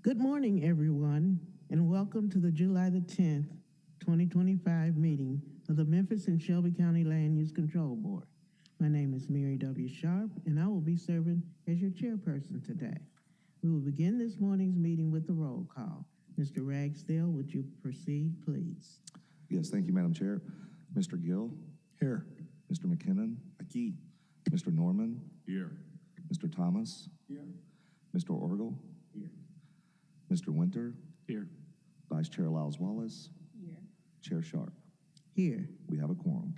Good morning, everyone, and welcome to the July the 10th, 2025 meeting of the Memphis and Shelby County Land Use Control Board. My name is Mary W. Sharp, and I will be serving as your chairperson today. We will begin this morning's meeting with the roll call. Mr. Ragsdale, would you proceed, please? Yes, thank you, Madam Chair. Mr. Gill? Here. Mr. McKinnon? Aquí. Mr. Norman? Here. Mr. Thomas? Here. Mr. Orgel? Here. Mr. Winter? Here. Vice Chair Lyles Wallace? Here. Chair Sharp? Here. We have a quorum.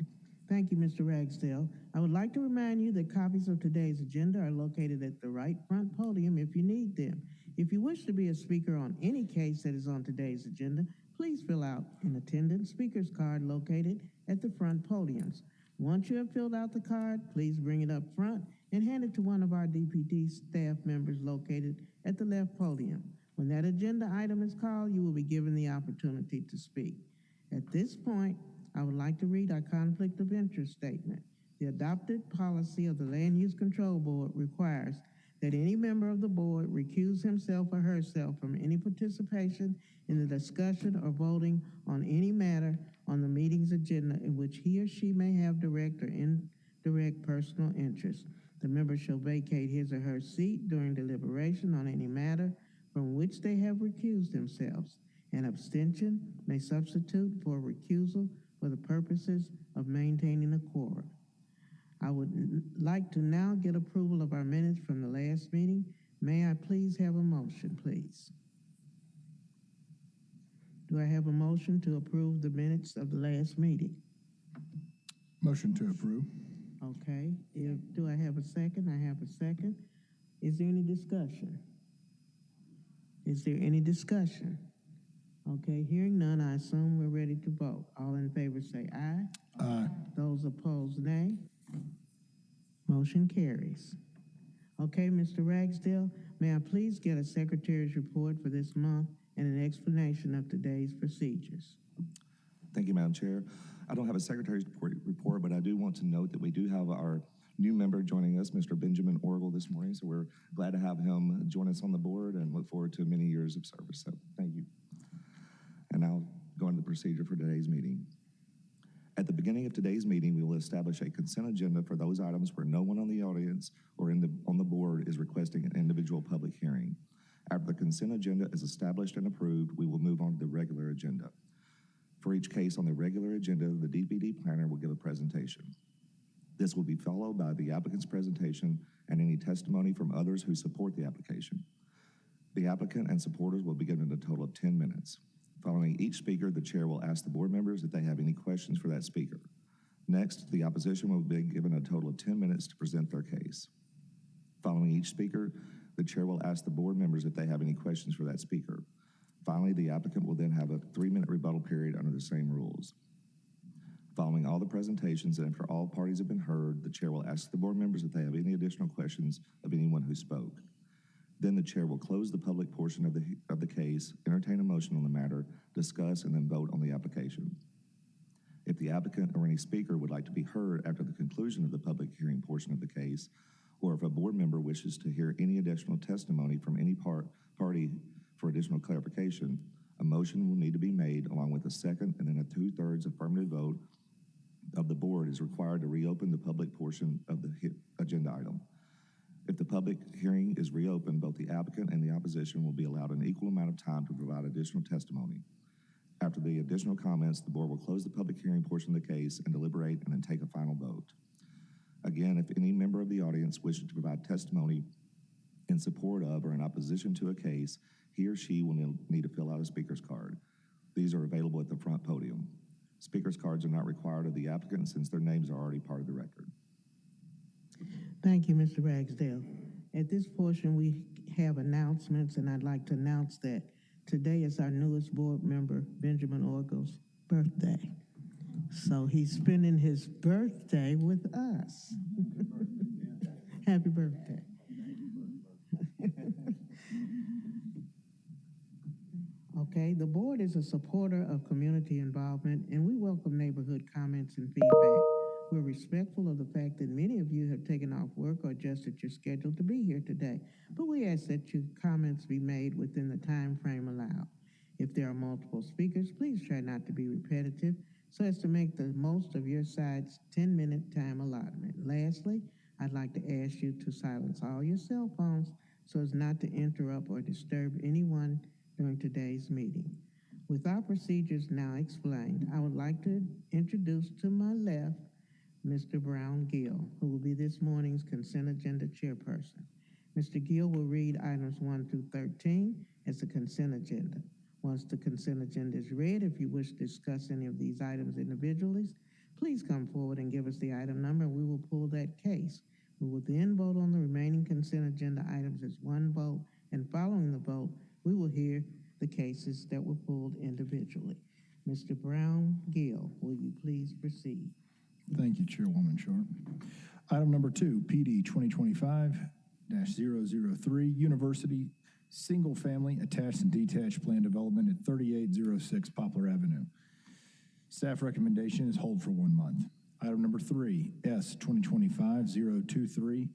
Thank you, Mr. Ragsdale. I would like to remind you that copies of today's agenda are located at the right front podium if you need them. If you wish to be a speaker on any case that is on today's agenda, please fill out an attendance speaker's card located at the front podiums. Once you have filled out the card, please bring it up front and hand it to one of our DPD staff members located at the left podium. When that agenda item is called, you will be given the opportunity to speak. At this point, I would like to read our conflict of interest statement. The adopted policy of the Land Use Control Board requires that any member of the board recuse himself or herself from any participation in the discussion or voting on any matter on the meeting's agenda in which he or she may have direct or indirect personal interest. The member shall vacate his or her seat during deliberation on any matter from which they have recused themselves. An abstention may substitute for recusal for the purposes of maintaining a quorum. I would like to now get approval of our minutes from the last meeting. May I please have a motion, please? Do I have a motion to approve the minutes of the last meeting? Motion to approve. Okay. Do I have a second? I have a second. Is there any discussion? Is there any discussion? Okay, hearing none, I assume we're ready to vote. All in favor say aye. Aye. Those opposed, nay. Motion carries. Okay, Mr. Ragsdale, may I please get a secretary's report for this month and an explanation of today's procedures? Thank you, Madam Chair. I don't have a secretary's report, but I do want to note that we do have our new member joining us, Mr. Benjamin Orgel, this morning. So we're glad to have him join us on the board and look forward to many years of service. So thank you. And now go into the procedure for today's meeting. At the beginning of today's meeting, we will establish a consent agenda for those items where no one on the audience or on the board is requesting an individual public hearing. After the consent agenda is established and approved, we will move on to the regular agenda. For each case on the regular agenda, the DPD planner will give a presentation. This will be followed by the applicant's presentation and any testimony from others who support the application. The applicant and supporters will be given a total of 10 minutes. Following each speaker, the chair will ask the board members if they have any questions for that speaker. Next, the opposition will be given a total of 10 minutes to present their case. Following each speaker, the chair will ask the board members if they have any questions for that speaker. Finally, the applicant will then have a 3-minute rebuttal period under the same rules. Following all the presentations and after all parties have been heard, the chair will ask the board members if they have any additional questions of anyone who spoke. Then the chair will close the public portion of the case, entertain a motion on the matter, discuss, and then vote on the application. If the applicant or any speaker would like to be heard after the conclusion of the public hearing portion of the case, or if a board member wishes to hear any additional testimony from any party for additional clarification, a motion will need to be made along with a second and then a 2/3 affirmative vote of the board is required to reopen the public portion of the agenda item. If the public hearing is reopened, both the applicant and the opposition will be allowed an equal amount of time to provide additional testimony. After the additional comments, the board will close the public hearing portion of the case and deliberate and then take a final vote. Again, if any member of the audience wishes to provide testimony in support of or in opposition to a case, he or she will need to fill out a speaker's card. These are available at the front podium. Speaker's cards are not required of the applicant since their names are already part of the record. Thank you, Mr. Ragsdale. At this portion, we have announcements, and I'd like to announce that today is our newest board member, Benjamin Orgel's birthday. So he's spending his birthday with us. Happy birthday. Okay, the board is a supporter of community involvement, and we welcome neighborhood comments and feedback. We're respectful of the fact that many of you have taken off work or adjusted your schedule to be here today, but we ask that your comments be made within the time frame allowed. If there are multiple speakers, please try not to be repetitive so as to make the most of your side's 10-minute time allotment. Lastly, I'd like to ask you to silence all your cell phones so as not to interrupt or disturb anyone during today's meeting. With our procedures now explained, I would like to introduce to my left Mr. Brown Gill, who will be this morning's consent agenda chairperson. Mr. Gill will read items 1 through 13 as the consent agenda. Once the consent agenda is read, if you wish to discuss any of these items individually, please come forward and give us the item number and we will pull that case. We will then vote on the remaining consent agenda items as one vote, and following the vote, we will hear the cases that were pulled individually. Mr. Brown Gill, will you please proceed? Thank you, Chairwoman Sharp. Item number 2, PD 2025-003, University Single Family Attached and Detached Plan Development at 3806 Poplar Avenue. Staff recommendation is hold for 1 month. Item number 3, S 2025-023,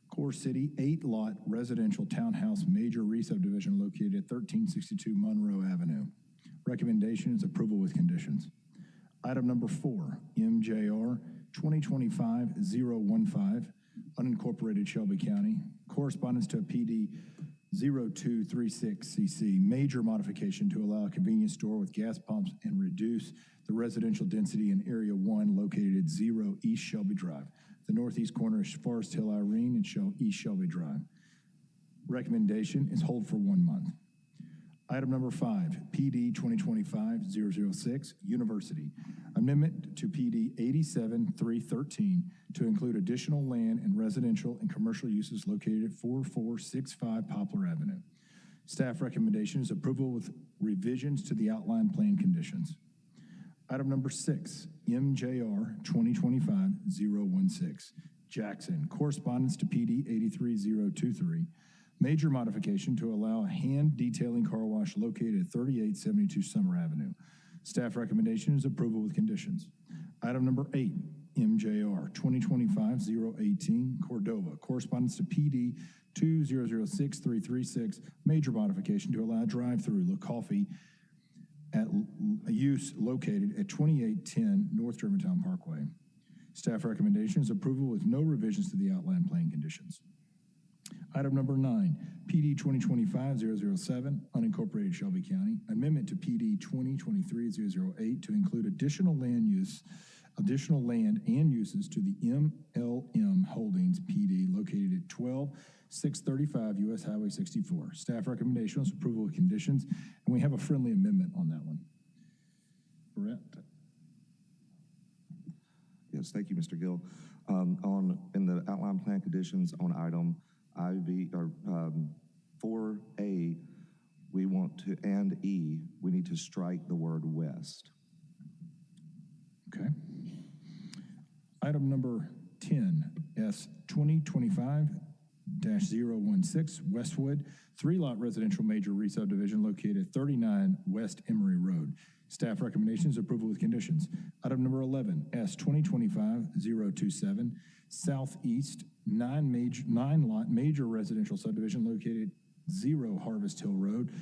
Core City 8-lot residential townhouse major re-subdivision located at 1362 Monroe Avenue. Recommendation is approval with conditions. Item number 4, MJR 2025-015, unincorporated Shelby County. Correspondence to PD 0236CC, major modification to allow a convenience store with gas pumps and reduce the residential density in Area 1 located at 0 East Shelby Drive. The northeast corner is Forest Hill Irene and East Shelby Drive. Recommendation is hold for 1 month. Item number 5, PD 2025-006, University. Amendment to PD 87-313 to include additional land and residential and commercial uses located at 4465 Poplar Avenue. Staff recommendation is approval with revisions to the outline plan conditions. Item number 6, MJR 2025-016, Jackson. Correspondence to PD 83023. Major modification to allow a hand detailing car wash located at 3872 Summer Avenue. Staff recommendation is approval with conditions. Item number 8, MJR 2025-018, Cordova. Correspondence to PD 2006336. Major modification to allow drive-through La Coffee at use located at 2810 North Germantown Parkway. Staff recommendation is approval with no revisions to the outline plan conditions. Item number 9, PD 2025-007, unincorporated Shelby County. Amendment to PD 2023-008 to include additional land and uses to the MLM Holdings PD located at 12635 U.S. Highway 64. Staff recommendation is approval with conditions, and we have a friendly amendment on that one. Brett? Yes, thank you, Mr. Gill. In the outline plan conditions on item 4A, we want to, and E, we need to strike the word west. Okay. Item number 10, S 2025-016, Westwood, 3-lot residential major re-subdivision located at 39 West Emory Road. Staff recommendations approval with conditions. Item number 11, S 2025-027, Southeast, 9-lot major residential subdivision located 0 Harvest Hill Road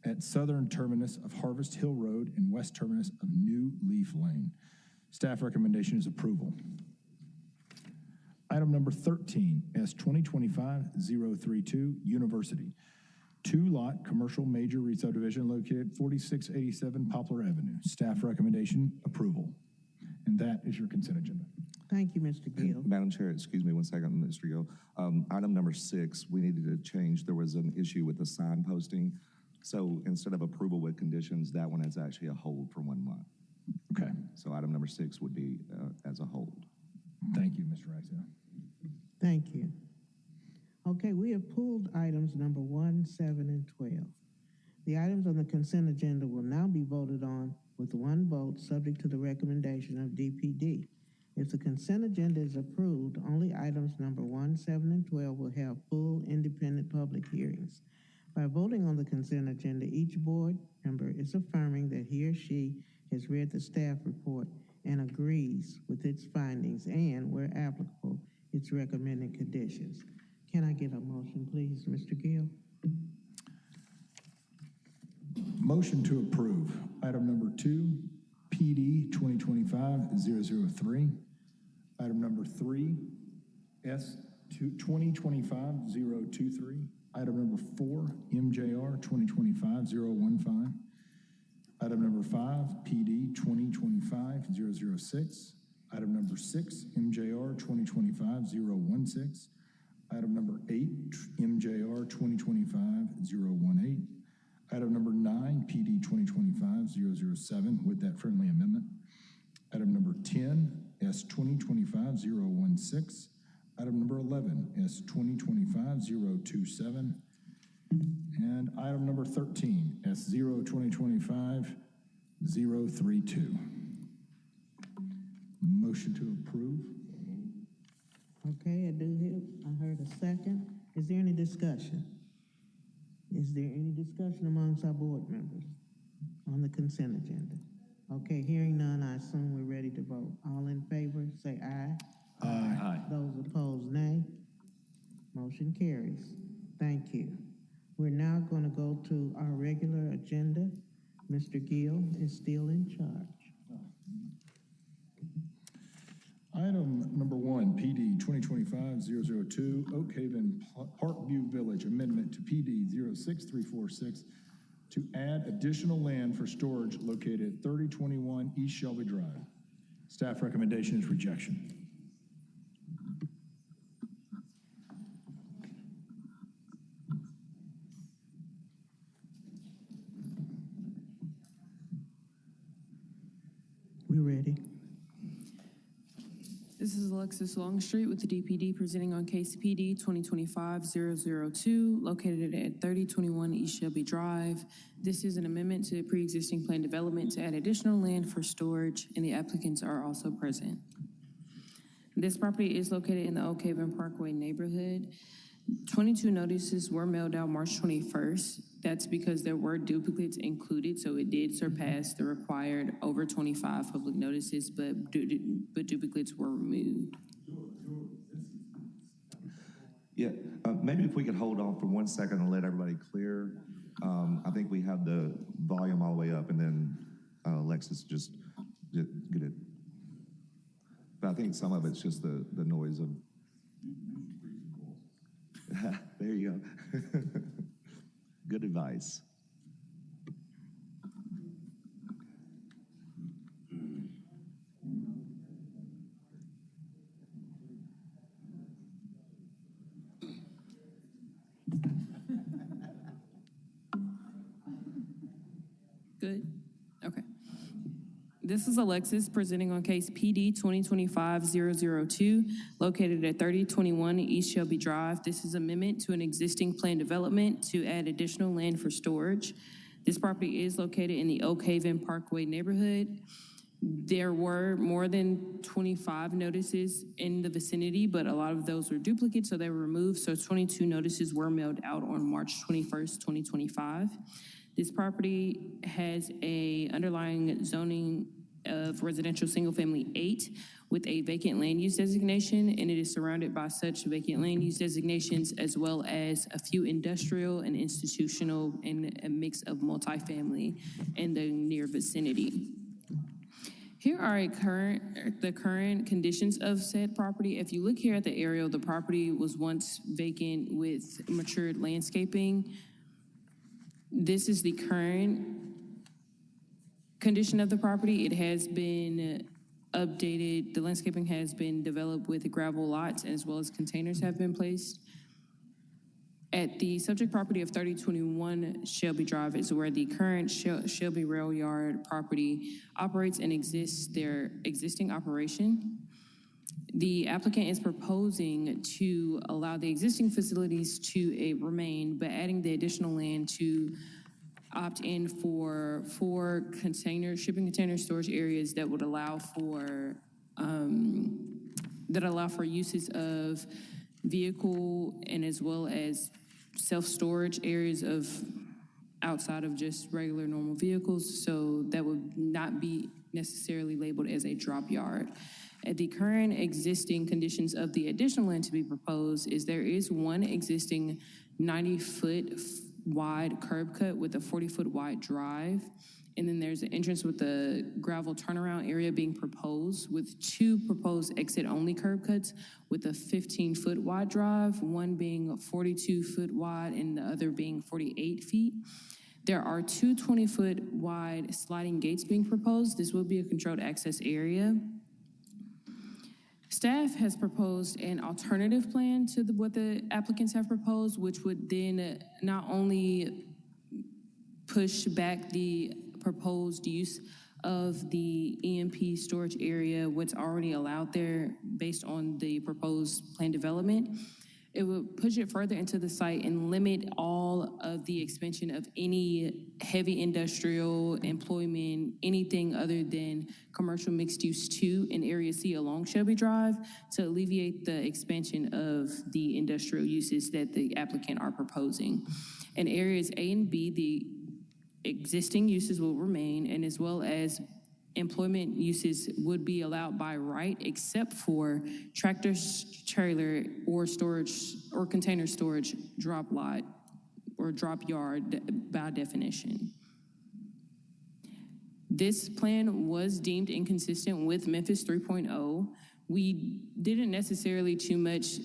at southern terminus of Harvest Hill Road and west terminus of New Leaf Lane. Staff recommendation is approval. Item number 13, S 2025-032, University. 2-lot commercial major re-subdivision located 4687 Poplar Avenue. Staff recommendation approval. And that is your consent agenda. Thank you, Mr. Gill. Madam Chair, excuse me 1 second, Mr. Gill. Item number 6, we needed to change. There was an issue with the sign posting. So instead of approval with conditions, that one is actually a hold for 1 month. Okay. So item number 6 would be as a hold. Thank you, Mr. Ragsdale. Thank you. Okay, we have pulled items number 1, 7, and 12. The items on the consent agenda will now be voted on with 1 vote subject to the recommendation of DPD. If the consent agenda is approved, only items number 1, 7, and 12 will have full independent public hearings. By voting on the consent agenda, each board member is affirming that he or she has read the staff report and agrees with its findings and, where applicable, its recommended conditions. Can I get a motion, please, Mr. Gill? Motion to approve. Item number 2, PD 2025-003. Item number 3, S 2025-023. Item number 4, MJR 2025-015. Item number 5, PD 2025-006. Item number 6, MJR 2025-016. Item number 8, MJR 2025-018. Item number 9, PD 2025-007 with that friendly amendment. Item number 10, S 2025-016. Item number 11, S 2025-027. And item number 13, S 2025-032. Motion to approve. Okay, I heard a second. Is there any discussion? Is there any discussion amongst our board members on the consent agenda? Okay, hearing none, I assume we're ready to vote. All in favor, say aye. Aye. Those opposed, nay. Motion carries. Thank you. We're now going to go to our regular agenda. Mr. Gill is still in charge. Item number 1, PD 2025-002, Oak Haven Parkview Village Amendment to PD 06346 to add additional land for storage located at 3021 East Shelby Drive. Staff recommendation is rejection. We ready? This is Alexis Longstreet with the DPD presenting on case PD 2025-002, located at 3021 East Shelby Drive. This is an amendment to pre-existing plan development to add additional land for storage, and the applicants are also present. This property is located in the Oak Haven Parkway neighborhood. 22 notices were mailed out March 21st. That's because there were duplicates included, so it did surpass the required over 25 public notices, but duplicates were removed. Yeah, maybe if we could hold on for 1 second and let everybody clear. I think we have the volume all the way up, and then Alexis just get it. But I think some of it's just the noise of. There you go. Good advice. Good? Okay. This is Alexis presenting on case PD 2025-002, located at 3021 East Shelby Drive. This is amendment to an existing plan development to add additional land for storage. This property is located in the Oak Haven Parkway neighborhood. There were more than 25 notices in the vicinity, but a lot of those were duplicates, so they were removed. So 22 notices were mailed out on March 21st, 2025. This property has a underlying zoning of residential single-family 8 with a vacant land use designation, and it is surrounded by such vacant land use designations as well as a few industrial and institutional and a mix of multifamily in the near vicinity. Here are the current conditions of said property. If you look here at the aerial, the property was once vacant with matured landscaping. This is the current condition of the property. It has been updated. The landscaping has been developed with gravel lots as well as containers have been placed. At the subject property of 3021 Shelby Drive is where the current Shelby Rail Yard property operates and exists their existing operation. The applicant is proposing to allow the existing facilities to remain, but adding the additional land to opt in for 4 shipping container storage areas that would allow for uses of vehicle and as well as self-storage areas of outside of just regular normal vehicles, so that would not be necessarily labeled as a drop yard. The current existing conditions of the additional land to be proposed is there is one existing 90-foot wide curb cut with a 40-foot wide drive. And then there's an entrance with a gravel turnaround area being proposed with two proposed exit-only curb cuts with a 15-foot wide drive, one being 42-foot wide and the other being 48 feet. There are two 20-foot wide sliding gates being proposed. This will be a controlled access area. Staff has proposed an alternative plan to what the applicants have proposed, which would then not only push back the proposed use of the EMP storage area, what's already allowed there based on the proposed plan development. It would push it further into the site and limit all of the expansion of any heavy industrial employment, anything other than commercial mixed use 2 in Area C along Shelby Drive to alleviate the expansion of the industrial uses that the applicant are proposing. In areas A and B, the existing uses will remain, and as well as employment uses would be allowed by right, except for tractor trailer or storage or container storage drop lot or drop yard by definition. This plan was deemed inconsistent with Memphis 3.0. We didn't necessarily too much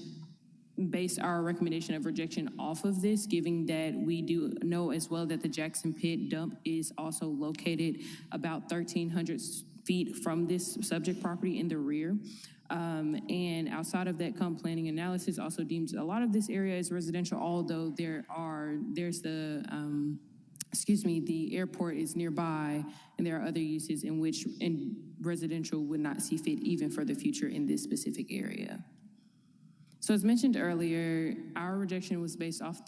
base our recommendation of rejection off of this, given that we do know as well that the Jackson Pit dump is also located about 1,300 feet from this subject property in the rear. And outside of that, planning analysis also deems a lot of this area as residential, although there's the airport is nearby, and there are other uses in which residential would not see fit even for the future in this specific area. So as mentioned earlier, our rejection was based off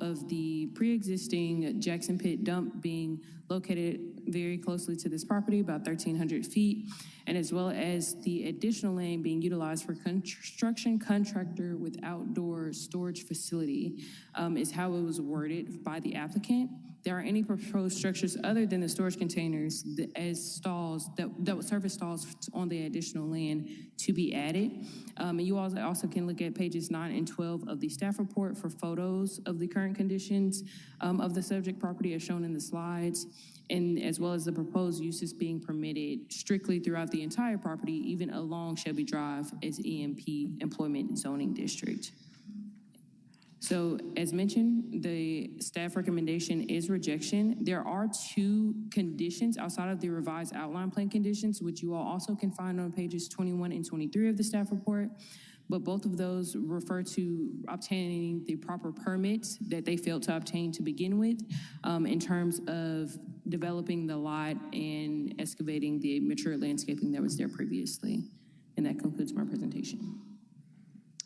of the pre-existing Jackson Pit dump being located very closely to this property, about 1,300 feet, and as well as the additional land being utilized for construction contractor with outdoor storage facility is how it was worded by the applicant. There are any proposed structures other than the storage containers as stalls that would serve as stalls on the additional land to be added. And you also can look at pages 9 and 12 of the staff report for photos of the current conditions of the subject property as shown in the slides, and as well as the proposed uses being permitted strictly throughout the entire property, even along Shelby Drive as EMP employment zoning district. So as mentioned, the staff recommendation is rejection. There are two conditions outside of the revised outline plan conditions, which you all also can find on pages 21 and 23 of the staff report. But both of those refer to obtaining the proper permits that they failed to obtain to begin with in terms of developing the lot and excavating the mature landscaping that was there previously. And that concludes my presentation.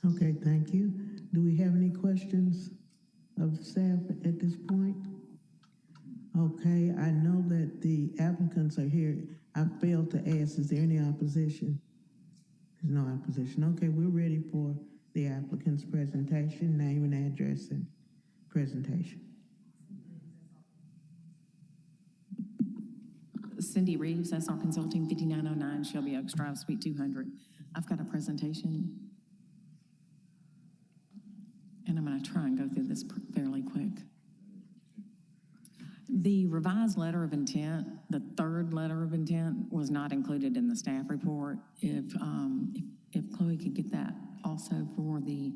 Okay, thank you. Do we have any questions of staff at this point? Okay, I know that the applicants are here. I failed to ask, is there any opposition? There's no opposition. Okay, we're ready for the applicant's presentation, name and address and presentation. Cindy Reeves, SR Consulting, 5909 Shelby Oaks Drive, Suite 200. I've got a presentation, and I'm going to try and go through this fairly quick. The revised letter of intent, the third letter of intent, was not included in the staff report. If Chloe could get that also for the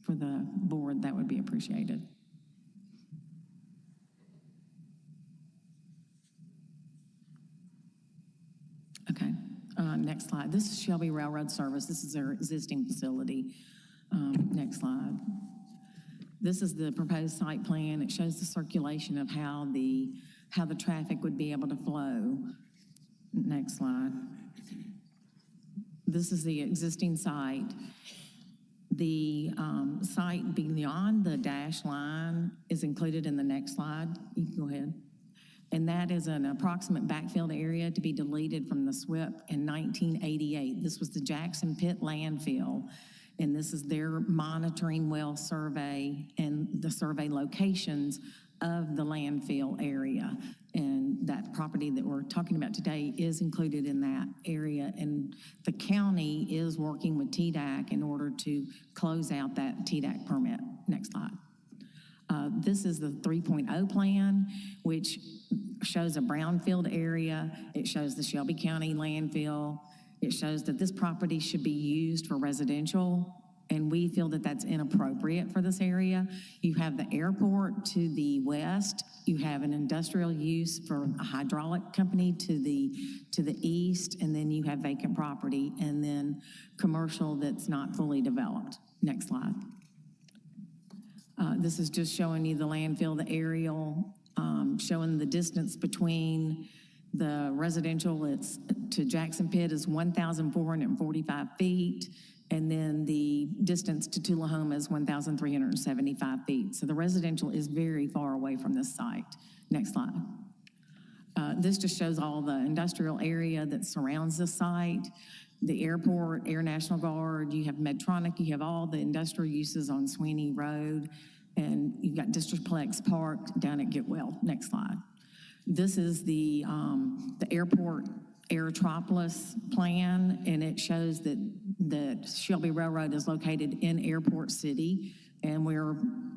board, that would be appreciated. Okay, next slide. This is Shelby Railroad Service. This is their existing facility. Next slide. This is the proposed site plan. It shows the circulation of how the traffic would be able to flow. Next slide. This is the existing site. The site beyond the dash line is included in the next slide. You can go ahead. And that is an approximate backfilled area to be deleted from the SWIP in 1988. This was the Jackson Pit landfill. And this is their monitoring well survey and the survey locations of the landfill area. And that property that we're talking about today is included in that area. And the county is working with TDAC in order to close out that TDAC permit. Next slide. This is the 3.0 plan, which shows a brownfield area. It shows the Shelby County landfill. It shows that this property should be used for residential, and we feel that that's inappropriate for this area. You have the airport to the west. You have an industrial use for a hydraulic company to the east, and then you have vacant property, and then commercial that's not fully developed. Next slide. This is just showing you the landfill, the aerial, showing the distance between the residential to Jackson Pit is 1,445 feet, and then the distance to Tullahoma is 1,375 feet. So the residential is very far away from this site. Next slide. This just shows all the industrial area that surrounds the site. The airport, Air National Guard, you have Medtronic, you have all the industrial uses on Sweeney Road, and you've got Districtplex Park down at Getwell. Next slide. This is the airport Aerotropolis plan, and it shows that the Shelby Railroad is located in Airport City, and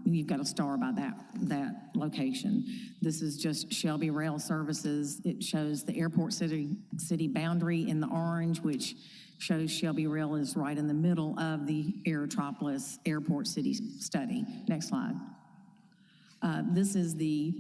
you've got a star by that location. This is just Shelby Rail Services. It shows the Airport City boundary in the orange, which shows Shelby Rail is right in the middle of the Aerotropolis Airport City study. Next slide. This is the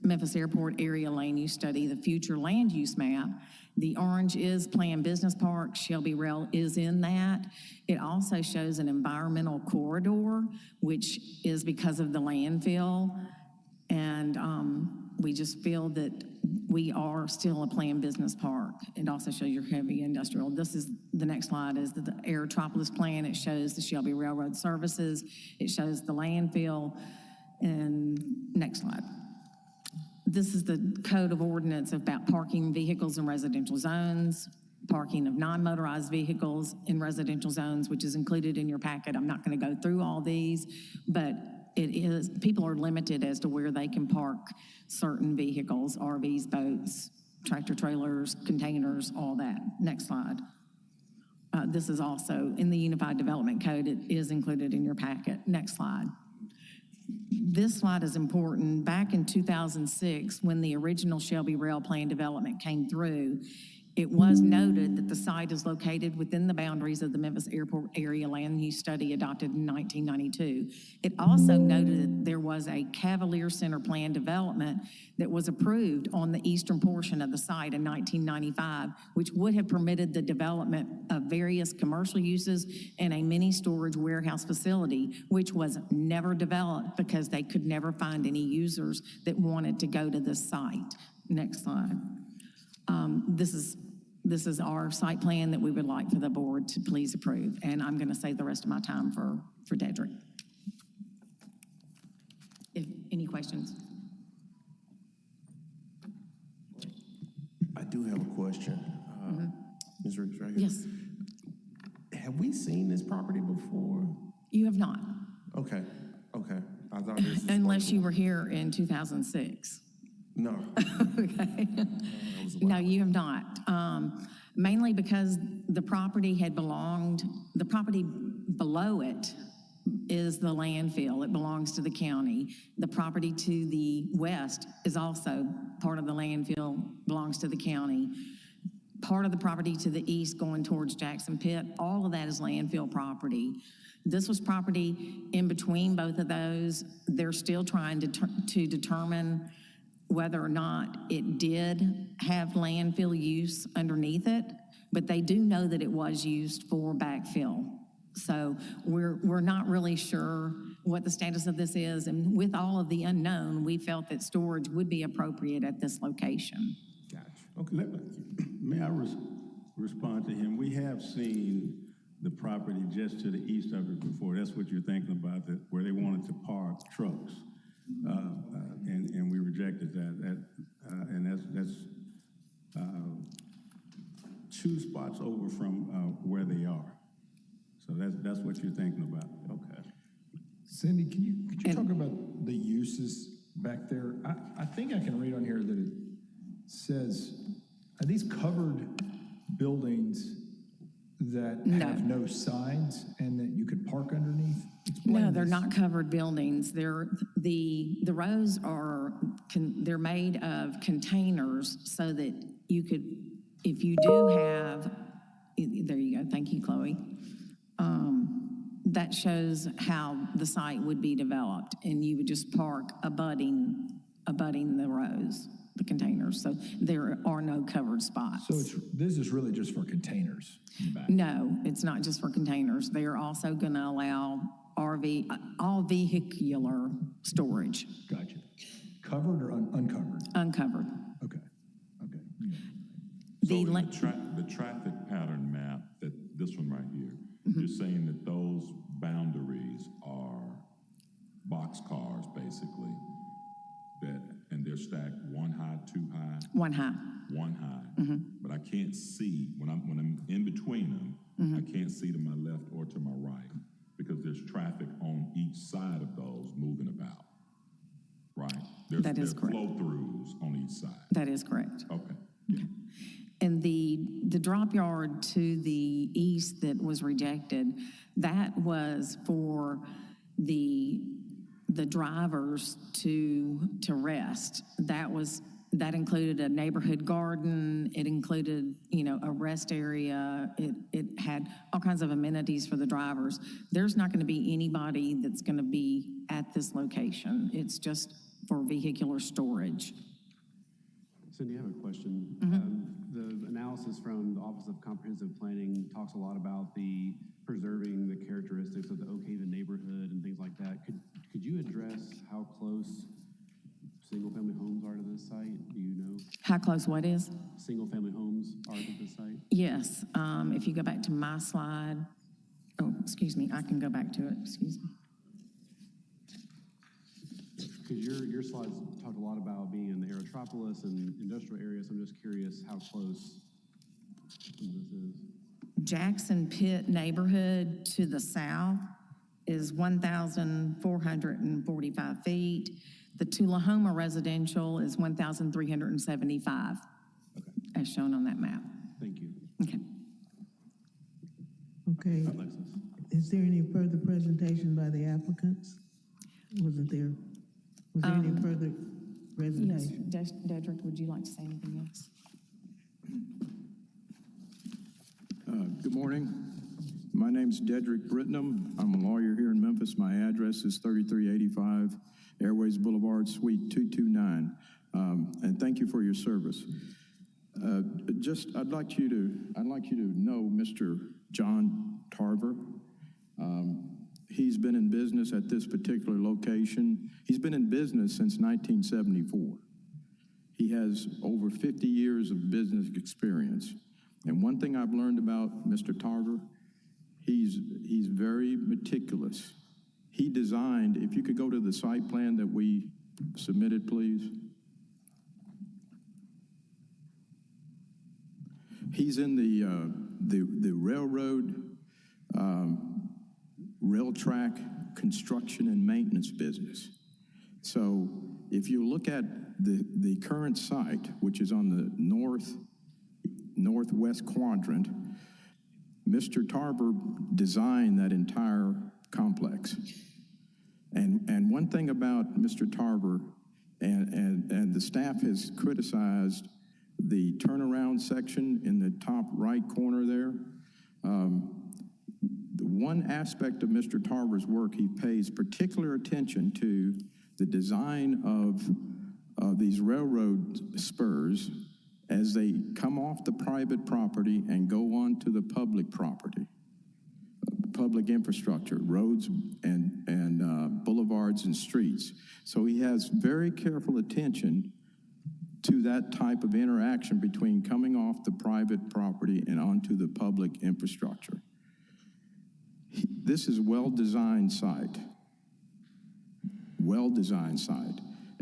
Memphis Airport Area Land Use Study, the future land use map. The orange is planned business park. Shelby Rail is in that. It also shows an environmental corridor, which is because of the landfill. And we just feel that we are still a planned business park. It also shows your heavy industrial. This is, the next slide is the Aerotropolis plan. It shows the Shelby Railroad Services. It shows the landfill. And next slide. This is the code of ordinance about parking vehicles in residential zones, parking of non-motorized vehicles in residential zones, which is included in your packet. I'm not going to go through all these, but people are limited as to where they can park certain vehicles, RVs, boats, tractor trailers, containers, all that. Next slide. This is also in the Unified Development Code. It is included in your packet. Next slide. This slide is important. Back in 2006, when the original Shelby Rail Plan development came through, it was noted that the site is located within the boundaries of the Memphis Airport Area Land Use Study adopted in 1992. It also noted that there was a Cavalier Center Plan development that was approved on the eastern portion of the site in 1995, which would have permitted the development of various commercial uses and a mini storage warehouse facility, which was never developed because they could never find any users that wanted to go to this site. Next slide. This is our site plan that we would like for the board to please approve, and I'm going to save the rest of my time for Dedrick. If any questions? I do have a question. Ms. Riggs, right here. Yes. Have we seen this property before? You have not, Okay, okay. I thought this is unless you were here in 2006. No. Okay. No, you have not. Mainly because the property below it is the landfill. It belongs to the county. The property to the west is also part of the landfill, belongs to the county. Part of the property to the east going towards Jackson Pit, all of that is landfill property. This was property in between both of those. They're still trying to determine whether or not it did have landfill use underneath it, but they do know that it was used for backfill. So we're not really sure what the status of this is, and with all of the unknown, we felt that storage would be appropriate at this location. Gotcha. Okay. May I respond to him? We have seen the property just to the east of it before. That's what you're thinking about, where they wanted to park trucks. And we rejected that. And that's 2 spots over from where they are. So that's what you're thinking about. Okay. Cindy, could you talk about the uses back back there. I think I can read on here that it says, are these covered buildings that No. have no sides and that you could park underneath? No, Explain they're this. not covered buildings. The rows are, they're made of containers so that you could, if you do have, there you go, thank you, Chloe. That shows how the site would be developed, and you would just park abutting the rows, the containers. So there are no covered spots. So this is really just for containers in the back? No, it's not just for containers. They are also going to allow all vehicular storage, Gotcha. Covered or uncovered? uncovered. Okay, okay. The So in la- the traffic pattern map, that this one right here, Mm-hmm. you're saying that those boundaries are boxcars, basically, and they're stacked one high, two high, One high. one high. Mm-hmm. But I can't see, when I'm in between them, Mm-hmm. I can't see to my left or to my right, because there's traffic on each side of those moving about, right? That is correct. There are flow-throughs on each side. That is correct. Okay. And the drop yard to the east that was rejected, that was for the drivers to rest. That included a neighborhood garden. It included, a rest area. It had all kinds of amenities for the drivers. There's not going to be anybody that's going to be at this location. It's just for vehicular storage. Cindy, I have a question. The analysis from the Office of Comprehensive Planning talks a lot about the preserving the characteristics of the Oak Haven neighborhood and things like that. Could you address how close single-family homes are to this site? Do you know? How close what is? Single-family homes are to this site? Yes, if you go back to my slide, excuse me, I can go back to it, excuse me. Because your slides talk a lot about being in the Aerotropolis and industrial areas. I'm just curious how close this is. Jackson Pitt neighborhood to the south is 1,445 feet. The Tullahoma residential is 1,375, as shown on that map. Thank you. Okay. Okay. Alexis. Is there any further presentation by the applicants? Was there any further presentation? Yes, Dedrick, would you like to say anything else? Good morning. My name's Dedrick Brittenham. I'm a lawyer here in Memphis. My address is 3385 Airways Boulevard, Suite 229. And thank you for your service. I'd like you to know Mr. John Tarver. He's been in business at this particular location. He's been in business since 1974. He has over 50 years of business experience. And one thing I've learned about Mr. Tarver, he's very meticulous. He designed, if you could go to the site plan that we submitted, please. He's in the railroad, rail track construction and maintenance business. So if you look at the current site, which is on the northwest quadrant, Mr. Tarver designed that entire complex. And one thing about Mr. Tarver, and the staff has criticized the turnaround section in the top right corner there. The one aspect of Mr. Tarver's work, he pays particular attention to the design of these railroad spurs as they come off the private property and go on to the public property, public infrastructure, roads and boulevards and streets. So he has very careful attention to that type of interaction between coming off the private property and onto the public infrastructure. This is a well-designed site,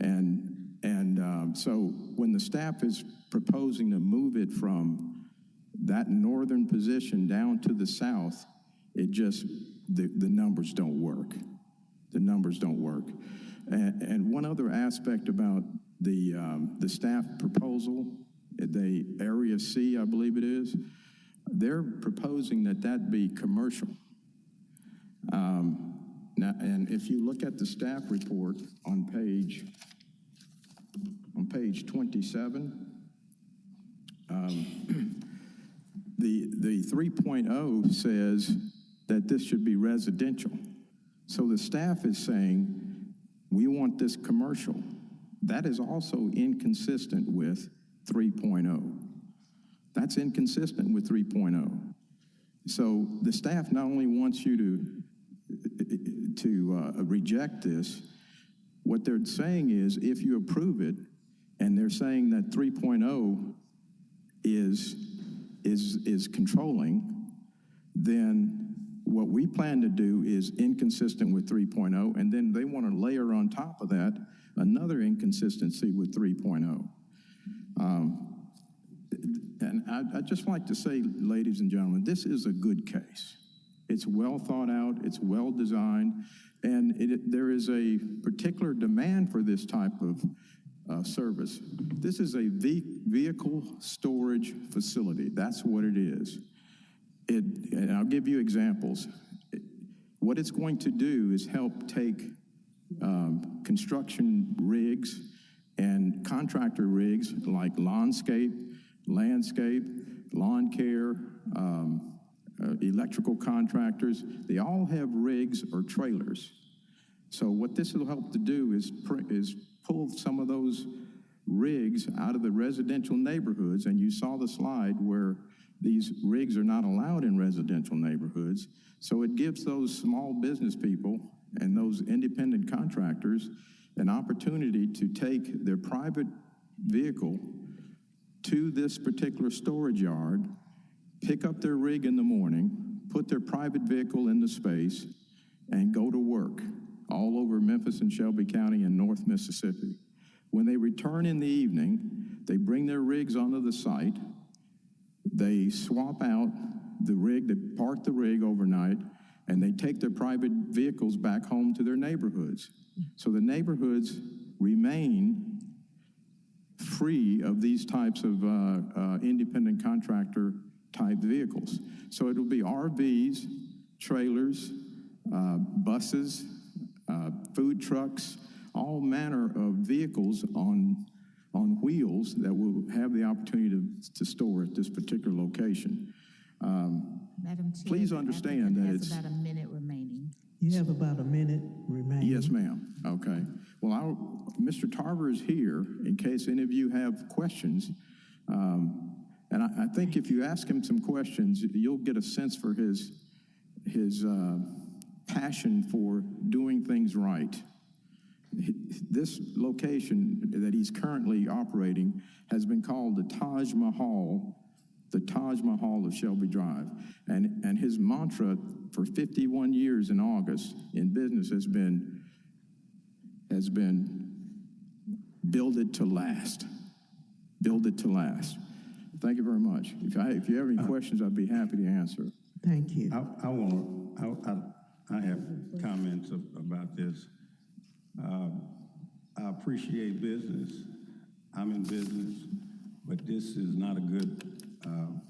and so when the staff is proposing to move it from that northern position down to the south, it just, the numbers don't work. The numbers don't work. And one other aspect about the staff proposal, the Area C, I believe it is, they're proposing that that be commercial. Now, and if you look at the staff report on page 27, the 3.0 says that this should be residential. So the staff is saying, we want this commercial. That is also inconsistent with 3.0. That's inconsistent with 3.0. So the staff not only wants you to reject this, what they're saying is if you approve it, and they're saying that 3.0 is controlling, then what we plan to do is inconsistent with 3.0, and then they want to layer on top of that another inconsistency with 3.0. And I'd just like to say, ladies and gentlemen, this is a good case. It's well thought out, it's well designed, and there is a particular demand for this type of service. This is a vehicle storage facility. That's what it is. And I'll give you examples. What it's going to do is help take construction rigs and contractor rigs like landscape, lawn care, electrical contractors. They all have rigs or trailers. So what this will help to do is pull some of those rigs out of the residential neighborhoods, and you saw the slide where these rigs are not allowed in residential neighborhoods. So it gives those small business people and those independent contractors an opportunity to take their private vehicle to this particular storage yard, pick up their rig in the morning, put their private vehicle in the space, and go to work all over Memphis and Shelby County and North Mississippi. When they return in the evening, they bring their rigs onto the site, they swap out the rig, they park the rig overnight, and they take their private vehicles back home to their neighborhoods. So the neighborhoods remain free of these types of independent contractor type vehicles. So it'll be RVs, trailers, buses, food trucks, all manner of vehicles on wheels that will have the opportunity to store at this particular location. Madam Chair, please the understand that applicant it's... has about a minute remaining. You have about a minute remaining. Yes, ma'am. Okay. Well, Mr. Tarver is here in case any of you have questions. And I think if you ask him some questions, you'll get a sense for his passion for doing things right. This location that he's currently operating has been called the Taj Mahal of Shelby Drive. And his mantra for 51 years in August in business has been build it to last. Build it to last. Thank you very much. If you have any questions, I'd be happy to answer. Thank you. I have comments about this. I appreciate business. I'm in business, but this is not a good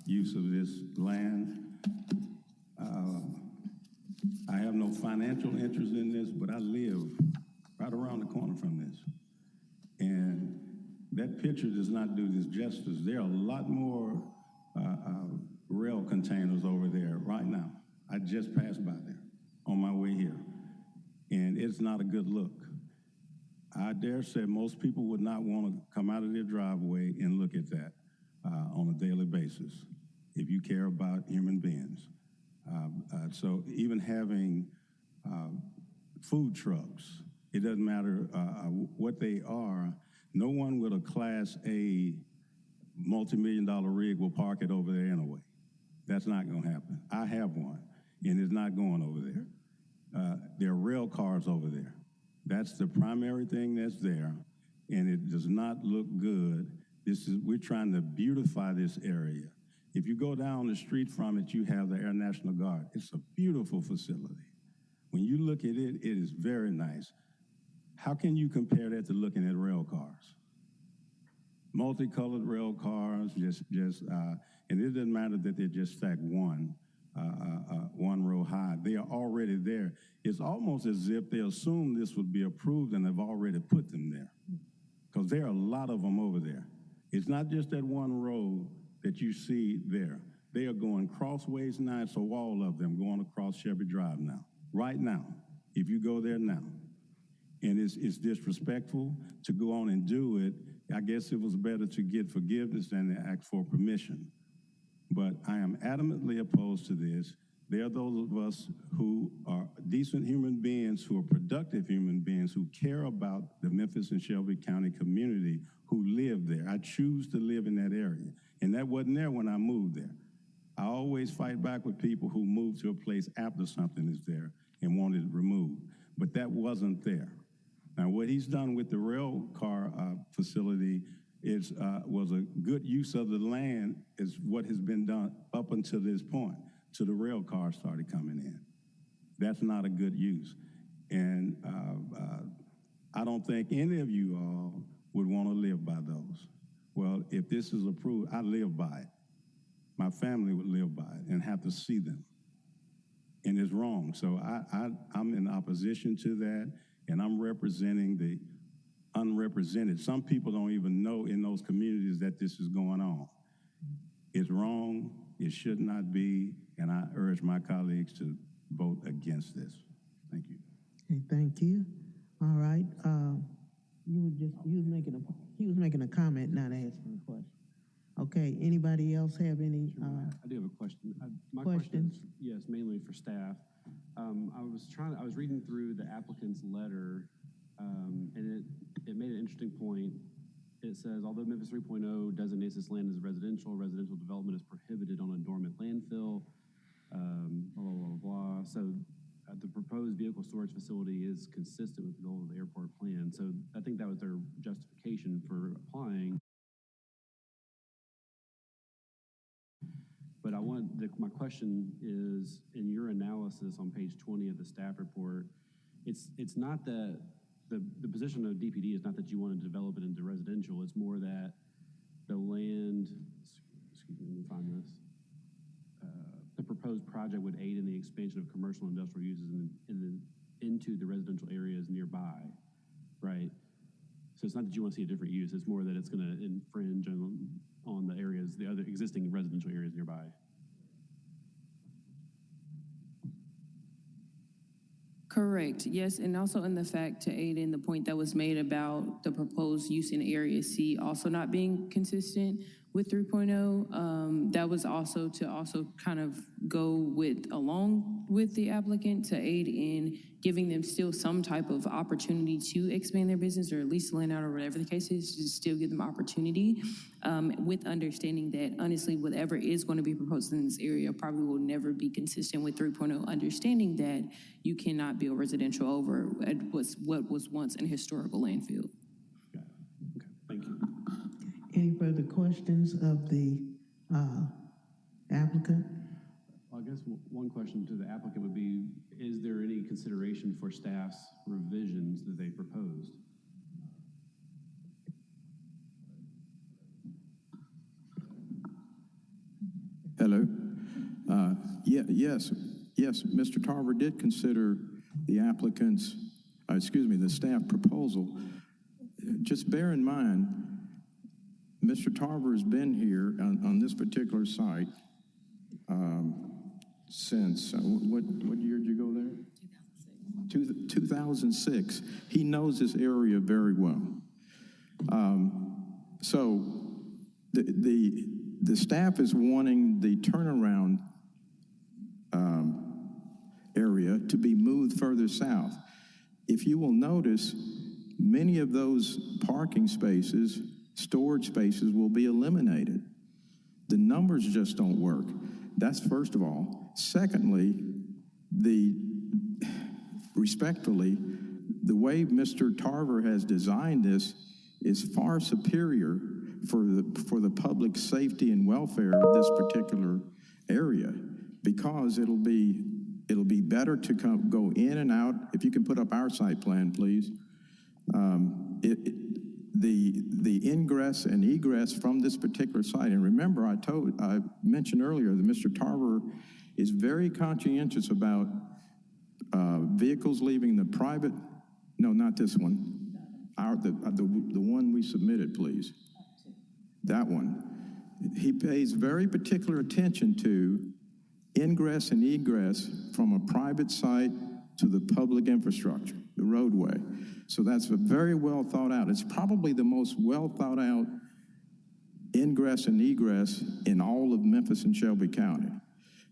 use of this land. I have no financial interest in this, but I live right around the corner from this. And that picture does not do this justice. There are a lot more rail containers over there right now. I just passed by there on my way here, and it's not a good look. I dare say most people would not want to come out of their driveway and look at that on a daily basis if you care about human beings. So even having food trucks, it doesn't matter what they are, no one with a Class A multi-million-dollar rig will park it over there anyway. That's not going to happen. I have one, and it's not going over there. There are rail cars over there. That's the primary thing that's there, and it does not look good. We're trying to beautify this area. If you go down the street from it, you have the Air National Guard. It's a beautiful facility. When you look at it, it is very nice. How can you compare that to looking at rail cars? Multicolored rail cars, and it doesn't matter that they're just stacked one row high. They are already there. It's almost as if they assume this would be approved and have already put them there, because there are a lot of them over there. It's not just that one row that you see there. They are going crossways now, so all of them going across Shelby Drive now, right now, if you go there now. And it's disrespectful to go on and do it. I guess it was better to get forgiveness than to ask for permission. But I am adamantly opposed to this. There are those of us who are decent human beings, who are productive human beings, who care about the Memphis and Shelby County community, who live there. I choose to live in that area. And that wasn't there when I moved there. I always fight back with people who move to a place after something is there and want it removed. But that wasn't there. Now, what he's done with the rail car facility was a good use of the land, is what has been done up until this point, till the rail cars started coming in. That's not a good use. And I don't think any of you all would want to live by those. Well, if this is approved, I live by it. My family would live by it and have to see them. And it's wrong. So I'm in opposition to that, and I'm representing the unrepresented. Some people don't even know in those communities that this is going on. It's wrong. It should not be. And I urge my colleagues to vote against this. Thank you. Okay, thank you. All right. He was making a comment, not asking a question. Okay, anybody else have any I do have a question. My questions? question is, yes, mainly for staff. I was reading through the applicant's letter, and it made an interesting point. It says, although Memphis 3.0 designates this land as residential development is prohibited on a dormant landfill, blah, blah, blah, blah. So the proposed vehicle storage facility is consistent with the goal of the airport plan. So I think that was their justification for applying. But my question is, in your analysis on page 20 of the staff report, it's not that the position of DPD is not that you want to develop it into residential. It's more that the land, excuse me, let me find this. The proposed project would aid in the expansion of commercial and industrial uses into the residential areas nearby, right? So it's not that you want to see a different use. It's more that it's going to infringe on the areas, the other existing residential areas nearby. Correct, yes, and also in the fact to aid in the point that was made about the proposed use in Area C also not being consistent with 3.0, that was also to kind of go along with the applicant to aid in giving them still some type of opportunity to expand their business, or at least lend out, or whatever the case is, to still give them opportunity, with understanding that honestly whatever is going to be proposed in this area probably will never be consistent with 3.0, understanding that you cannot build residential over what was once an historical landfill. Okay, thank you. Any further questions of the applicant? Well, I guess one question to the applicant would be, is there any consideration for staff's revisions that they proposed? Hello. Yes, Mr. Tarver did consider the applicant's, the staff proposal. Just bear in mind, Mr. Tarver has been here on this particular site since, what year did you go there? 2006. He knows this area very well. So the staff is wanting the turnaround area to be moved further south. If you will notice, many of those parking spaces, storage spaces, will be eliminated. The numbers just don't work. That's first of all. Secondly, respectfully, the way Mr. Tarver has designed this is far superior for the public safety and welfare of this particular area, because it'll be better to go in and out. If you can put up our site plan, please. The ingress and egress from this particular site, and remember, I mentioned earlier that Mr. Tarver is very conscientious about vehicles leaving the private, no, not this one, the one we submitted, please. That one. He pays very particular attention to ingress and egress from a private site to the public infrastructure, the roadway. So that's very well thought out. It's probably the most well thought out ingress and egress in all of Memphis and Shelby County.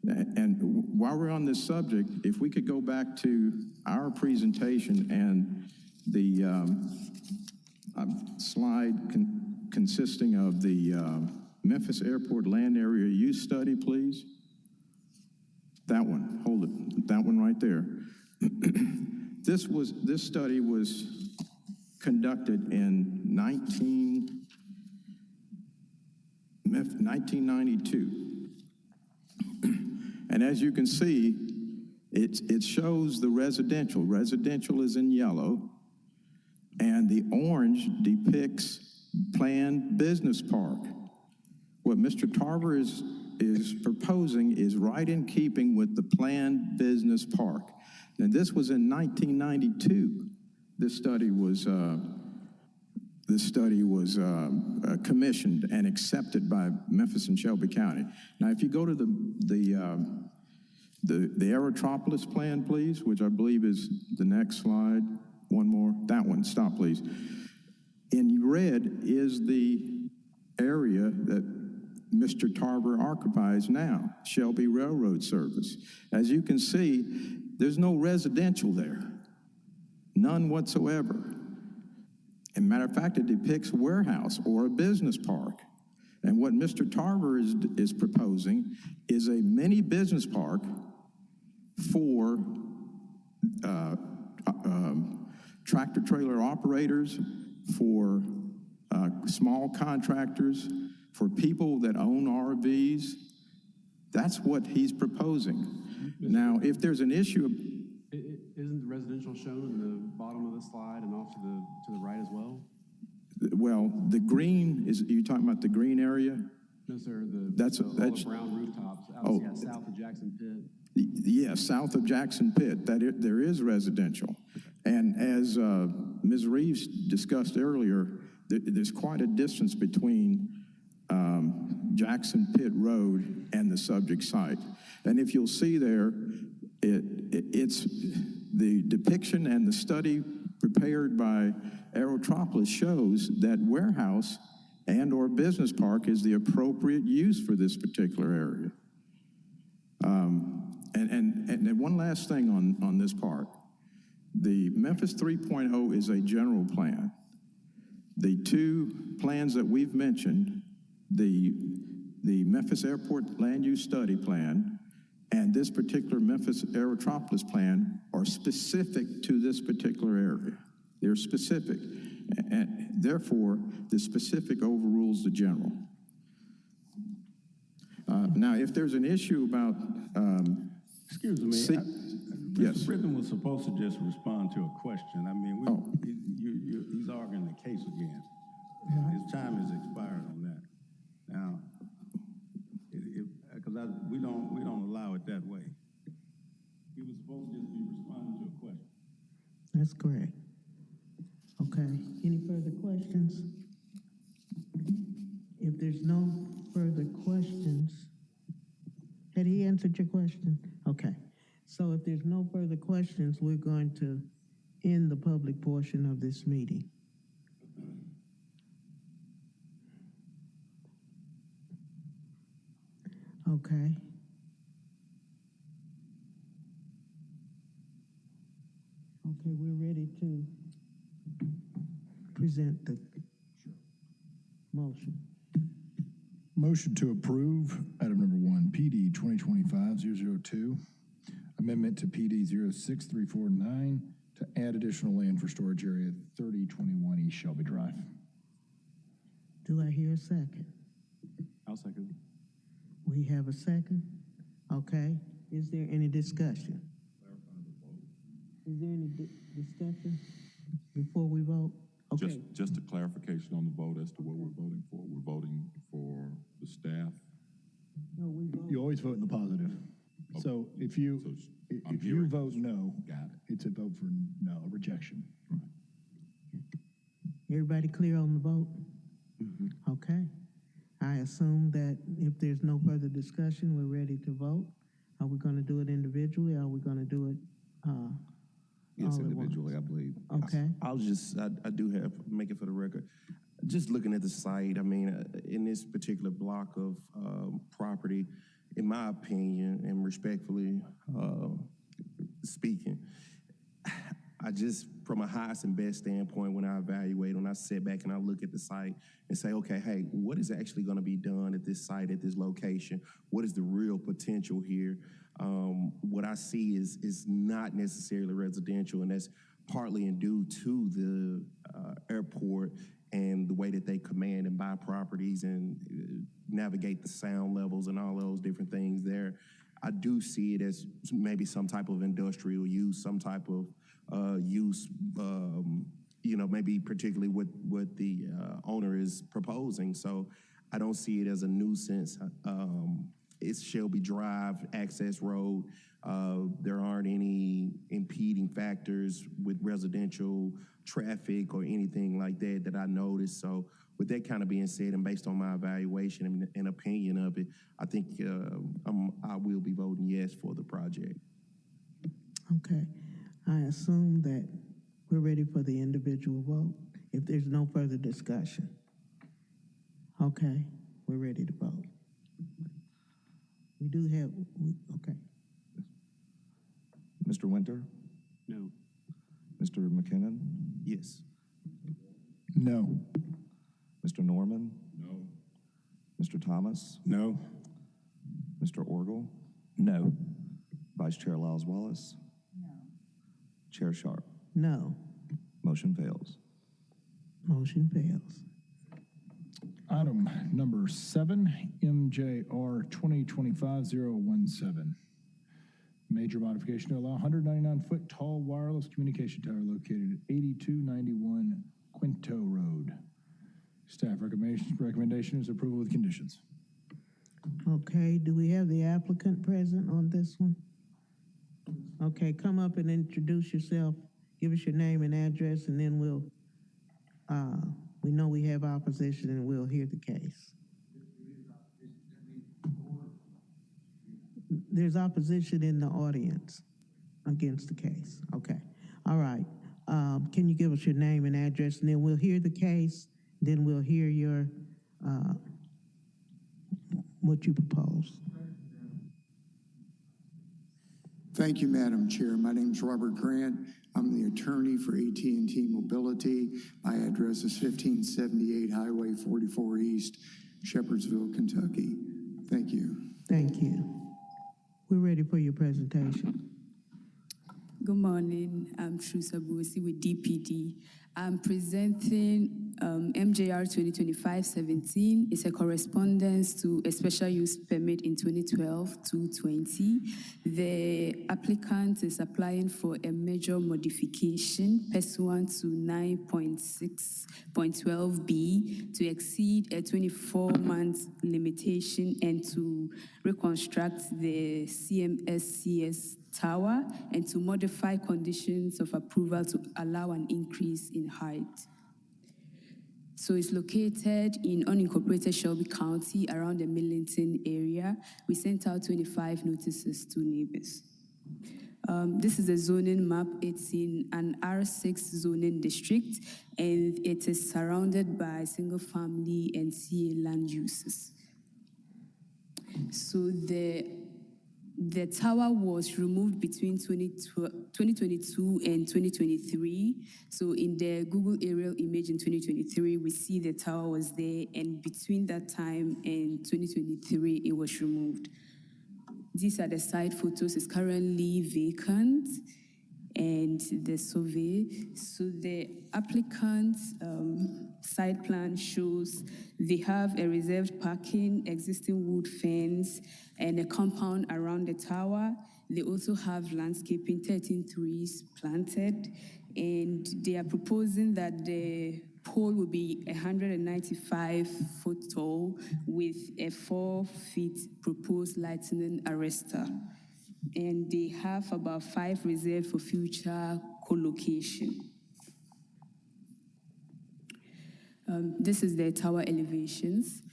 And while we're on this subject, if we could go back to our presentation and the slide consisting of the Memphis Airport Land Area Use Study, please. That one, hold it, that one right there. This study was conducted in 1992. And as you can see, it shows the residential. Residential is in yellow, and the orange depicts planned business park. What Mr. Tarver is proposing is right in keeping with the planned business park. And this was in 1992. This study was commissioned and accepted by Memphis and Shelby County. Now, if you go to the Aerotropolis plan, please, which I believe is the next slide. One more. That one. Stop, please. In red is the area that Mr. Tarver occupies now, Shelby Railroad Service. As you can see, there's no residential there, none whatsoever. As a matter of fact, it depicts a warehouse or a business park. And what Mr. Tarver is proposing is a mini business park for tractor trailer operators, for small contractors, for people that own RVs. That's what he's proposing. Now, if there's an issue, isn't the residential shown in the bottom of the slide and off to the right as well? well, the green is, you're talking about the green area? No, sir. That's all the brown rooftops out south of Jackson Pit. Yes, south of Jackson Pit, there is residential. And as Ms. Reeves discussed earlier, there's quite a distance between Jackson Pit Road and the subject site. And if you'll see there, it's the depiction and the study prepared by Aerotropolis shows that warehouse and or business park is the appropriate use for this particular area. And one last thing on this part. The Memphis 3.0 is a general plan. The two plans that we've mentioned, the Memphis Airport Land Use Study Plan and this particular Memphis Aerotropolis Plan are specific to this particular area. They're specific, and therefore, the specific overrules the general. Now, if there's an issue about... Excuse me. Yes. Mr. Britton was supposed to just respond to a question. I mean, he's arguing the case again. His time has expired on that. Now, because we don't allow it that way. He was supposed to just be responding to a question. That's correct. Okay, any further questions? If there's no further questions, had he answered your question? Okay, so if there's no further questions, we're going to end the public portion of this meeting. Okay. Okay, we're ready to present the motion. Motion to approve item number 1, PD 2025-002, amendment to PD 06349 to add additional land for storage area 3021 East Shelby Drive. Do I hear a second? I'll second. We have a second? Okay. Is there any discussion? Is there any discussion? before we vote? Okay, Just a clarification on the vote as to what we're voting for. We're voting for the staff. no, we vote. You always vote in the positive. So if you, So I'm if you hearing vote this. no, Got it. it's a vote for no, a rejection. Everybody clear on the vote? Okay. I assume that if there's no further discussion, we're ready to vote. Are we gonna do it individually, or are we gonna do it, Yes, all at once? individually, I believe. Okay, I do have, make it for the record. Just looking at the site, I mean, in this particular block of property, in my opinion, and respectfully speaking, I just, from a highest and best standpoint, when I evaluate, when I sit back and I look at the site and say, okay, hey, what is actually going to be done at this site, at this location? What is the real potential here? What I see is not necessarily residential, and that's partly in due to the airport and the way that they command and buy properties and navigate the sound levels and all those different things there. I do see it as maybe some type of industrial use, some type of use, maybe particularly what the owner is proposing. So I don't see it as a nuisance. It's Shelby Drive, access road. There aren't any impeding factors with residential traffic or anything like that I noticed. So with that kind of being said, and based on my evaluation and opinion of it, I think I will be voting yes for the project. okay. I assume that we're ready for the individual vote, if there's no further discussion. Okay, we're ready to vote. We do have, okay. Mr. Winter, No. Mr. McKinnon, Yes. No. Mr. Norman, No. Mr. Thomas, No? Mr. Orgel, No. Vice Chair Lyles Wallace, Chair Sharp. No, Motion fails. motion fails. Item number 7, MJR 2025-017. Major modification to allow 199-foot tall wireless communication tower located at 8291 Quinto Road. Staff recommendation is approval with conditions. Okay, do we have the applicant present on this one? Okay, come up and introduce yourself, give us your name and address, and then we know we have opposition and we'll hear the case. There's opposition in the audience against the case. Okay, all right. Can you give us your name and address, and then we'll hear the case, then we'll hear your, what you propose. Thank you, Madam Chair. My name is Robert Grant. I'm the attorney for AT&T Mobility. My address is 1578 Highway 44 East, Shepherdsville, Kentucky. Thank you. Thank you. We're ready for your presentation. Good morning. I'm Trusa Busi with DPD. I'm presenting MJR 2025-17. It's a correspondence to a special use permit in 2012-20. The applicant is applying for a major modification pursuant to 9.6.12b to exceed a 24-month limitation and to reconstruct the CMSCS tower and to modify conditions of approval to allow an increase in height. So it's located in unincorporated Shelby County around the Millington area. We sent out 25 notices to neighbors. This is a zoning map. It's in an R6 zoning district, and it is surrounded by single family and CA land uses. So the tower was removed between 2022 and 2023. So in the Google aerial image in 2023, we see the tower was there, and between that time and 2023, it was removed. These are the site photos. It's currently vacant, and the survey. So the applicant's site plan shows they have a reserved parking, existing wood fence, and a compound around the tower. They also have landscaping, 13 trees planted, and they are proposing that the pole will be 195 foot tall with a 4 feet proposed lightning arrestor. And they have about 5 reserved for future co-location. This is the tower elevations.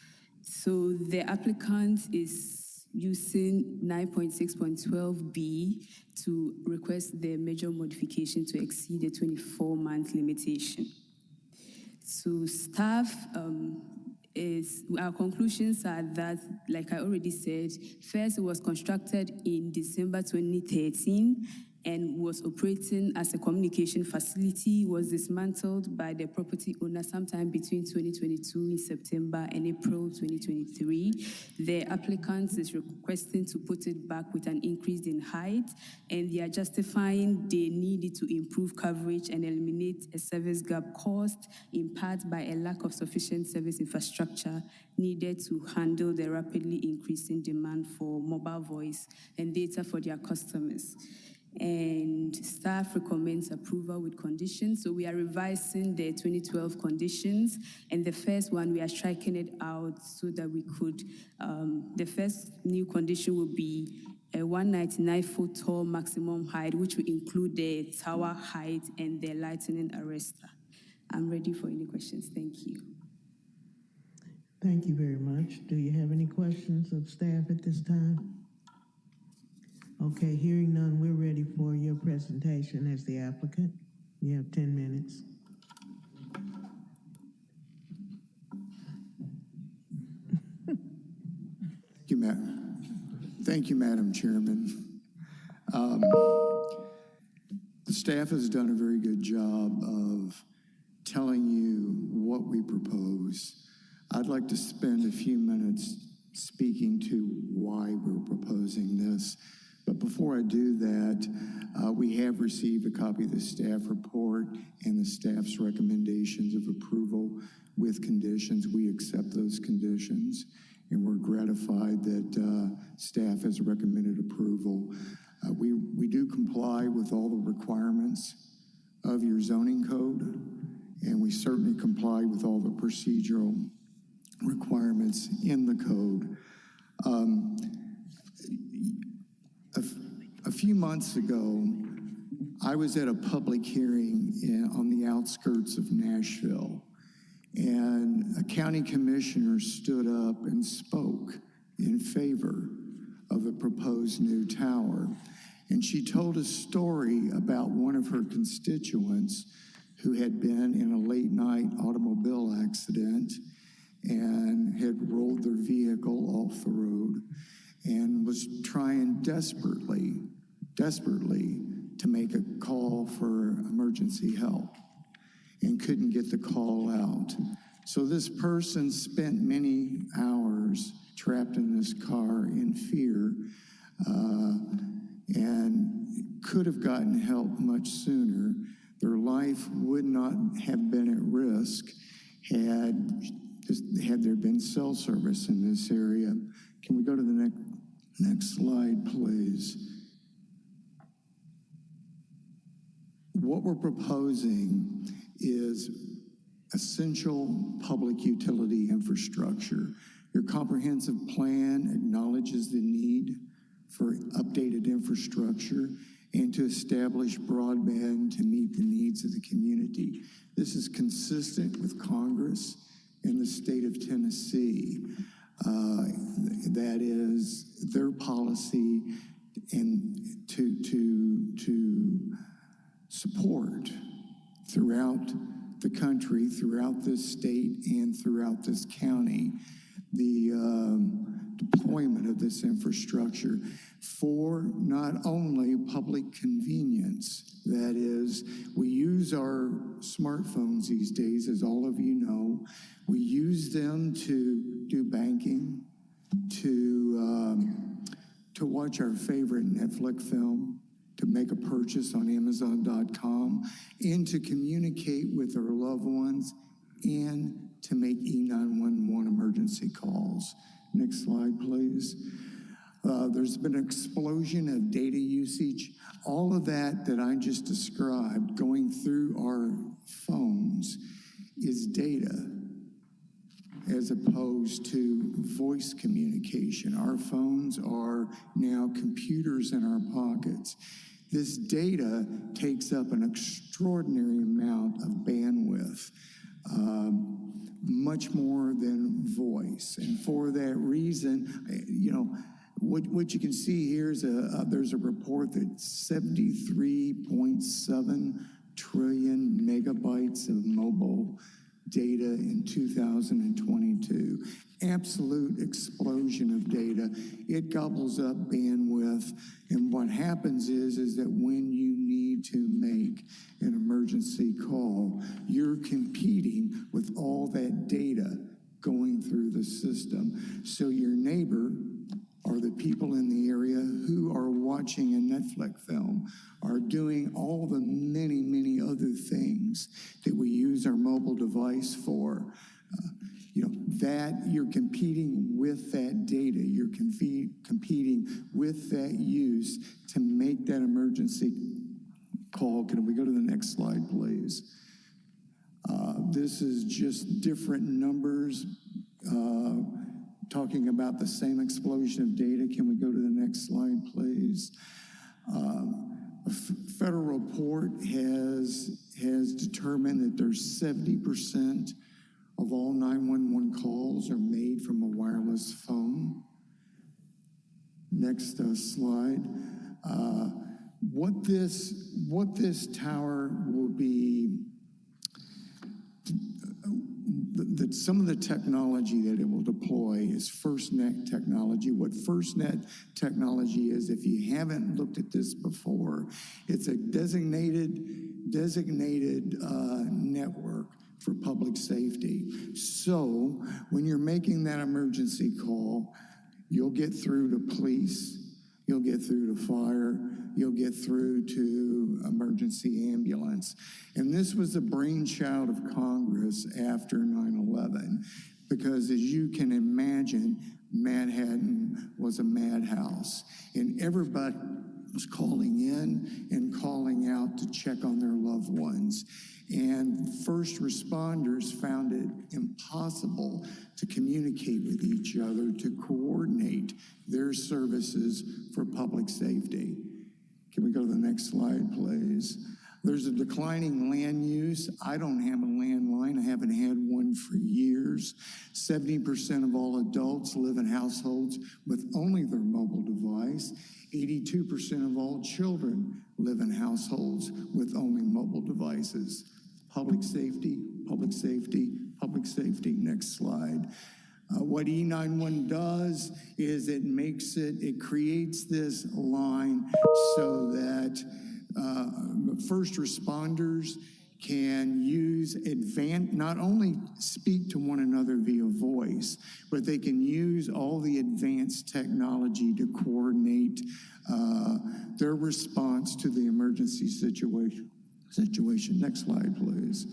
So the applicant is using 9.6.12b to request the major modification to exceed the 24-month limitation. So staff our conclusions are that, like I already said, first it was constructed in December 2013 and was operating as a communication facility, was dismantled by the property owner sometime between 2022 in September and April 2023. The applicant is requesting to put it back with an increase in height, and they are justifying they needed to improve coverage and eliminate a service gap caused in part by a lack of sufficient service infrastructure needed to handle the rapidly increasing demand for mobile voice and data for their customers. And staff recommends approval with conditions. So we are revising the 2012 conditions, and the first one, we are striking it out so that we could, the first new condition will be a 199-foot tall maximum height, which will include the tower height and the lightning arrestor. I'm ready for any questions. Thank you. Thank you very much. Do you have any questions of staff at this time? Okay, hearing none, we're ready for your presentation as the applicant. You have 10 minutes. Thank you, Madam Chairman. The staff has done a very good job of telling you what we propose. I'd like to spend a few minutes speaking to why we're proposing this. But before I do that, we have received a copy of the staff report and the staff's recommendations of approval with conditions. We accept those conditions, and we're gratified that staff has recommended approval. We do comply with all the requirements of your zoning code, and we certainly comply with all the procedural requirements in the code. A few months ago, I was at a public hearing on the outskirts of Nashville, and a county commissioner stood up and spoke in favor of the proposed new tower. And she told a story about one of her constituents who had been in a late-night automobile accident and had rolled their vehicle off the road and was trying desperately to make a call for emergency help and couldn't get the call out. So this person spent many hours trapped in this car in fear and could have gotten help much sooner. Their life would not have been at risk had there been cell service in this area. Can we go to the next slide, please? What we're proposing is essential public utility infrastructure. Your comprehensive plan acknowledges the need for updated infrastructure and to establish broadband to meet the needs of the community. This is consistent with Congress and the state of Tennessee. That is their policy and to support throughout the country, throughout this state, and throughout this county, the deployment of this infrastructure for not only public convenience, that is, we use our smartphones these days, as all of you know. We use them to do banking, to watch our favorite Netflix film, to make a purchase on Amazon.com, and to communicate with our loved ones, and to make E911 emergency calls. Next slide, please. There's been an explosion of data usage. All of that I just described going through our phones is data as opposed to voice communication. Our phones are now computers in our pockets. This data takes up an extraordinary amount of bandwidth, much more than voice. And for that reason, what you can see here is there's a report that 73.7 trillion megabytes of mobile data in 2022. Absolute explosion of data. It gobbles up bandwidth, and what happens is that when you need to make an emergency call, you're competing with all that data going through the system. So your neighbor or the people in the area who are watching a Netflix film are doing all the many, many other things that we use our mobile device for. That you're competing with that data, you're competing with that use to make that emergency call. Can we go to the next slide, please? This is just different numbers talking about the same explosion of data. Can we go to the next slide, please? A federal report has determined that there's 70% of all 911 calls are made from a wireless phone. Next slide. What this tower will be, some of the technology that it will deploy is FirstNet technology. What FirstNet technology is, if you haven't looked at this before, it's a designated network for public safety. So when you're making that emergency call, you'll get through to police, you'll get through to fire, you'll get through to emergency ambulance. And this was the brainchild of Congress after 9/11, because as you can imagine, Manhattan was a madhouse, and everybody was calling in and calling out to check on their loved ones. And first responders found it impossible to communicate with each other, to coordinate their services for public safety. Can we go to the next slide, please? There's a declining land use. I don't have a landline. I haven't had one for years. 70% of all adults live in households with only their mobile device. 82% of all children live in households with only mobile devices. Public safety, public safety, public safety. Next slide. What E911 does is it creates this line so that first responders can use not only speak to one another via voice, but they can use all the advanced technology to coordinate their response to the emergency situation. Next slide, please.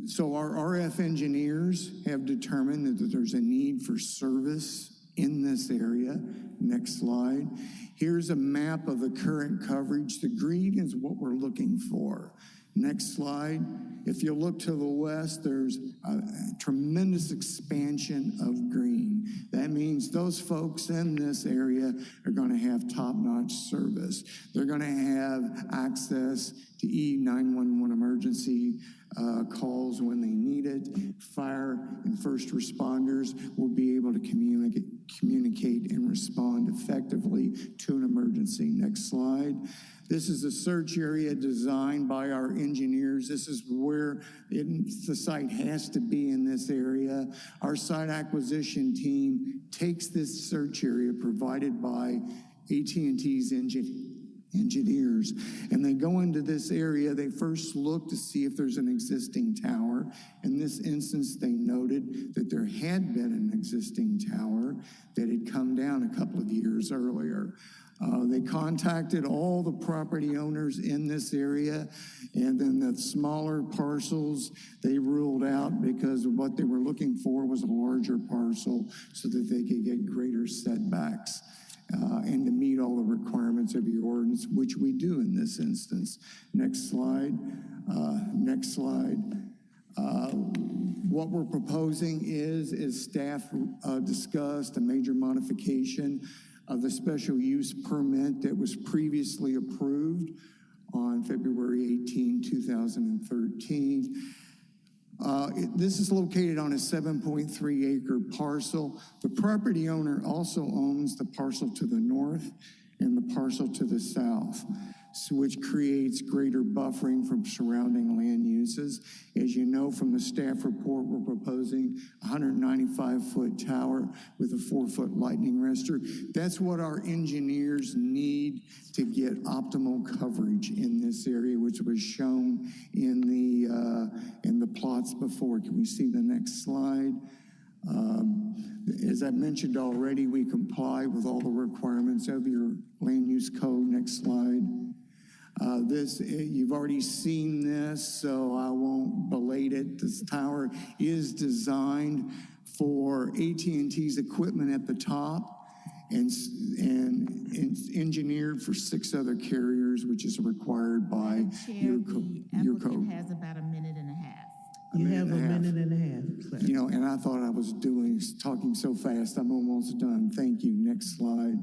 So our RF engineers have determined that there's a need for service in this area. Next slide. Here's a map of the current coverage. The green is what we're looking for. Next slide. If you look to the west, there's a tremendous expansion of green. That means those folks in this area are going to have top-notch service. They're going to have access to E911 emergency calls when they need it. Fire and first responders will be able to communicate and respond effectively to an emergency. Next slide. This is a search area designed by our engineers. This is where the site has to be in this area. Our site acquisition team takes this search area provided by AT&T's engineers, and they go into this area. They first look to see if there's an existing tower. In this instance, they noted that there had been an existing tower that had come down a couple of years earlier. They contacted all the property owners in this area, and then the smaller parcels they ruled out because what they were looking for was a larger parcel so that they could get greater setbacks and to meet all the requirements of your ordinance, which we do in this instance. Next slide. Next slide. What we're proposing is staff discussed a major modification of the special use permit that was previously approved on February 18, 2013. This is located on a 7.3 acre parcel. The property owner also owns the parcel to the north and the parcel to the south, which creates greater buffering from surrounding land uses. As you know from the staff report, we're proposing a 195-foot tower with a 4-foot lightning arrestor. That's what our engineers need to get optimal coverage in this area, which was shown in the plots before. Can we see the next slide? As I mentioned already, we comply with all the requirements of your land use code. Next slide. You've already seen this, so I won't belate it. This tower is designed for AT&T's equipment at the top and engineered for 6 other carriers, which is required by your code. Has about a minute and a half. You have a minute and a half. You know, and I thought I was talking so fast, I'm almost done. Thank you. Next slide.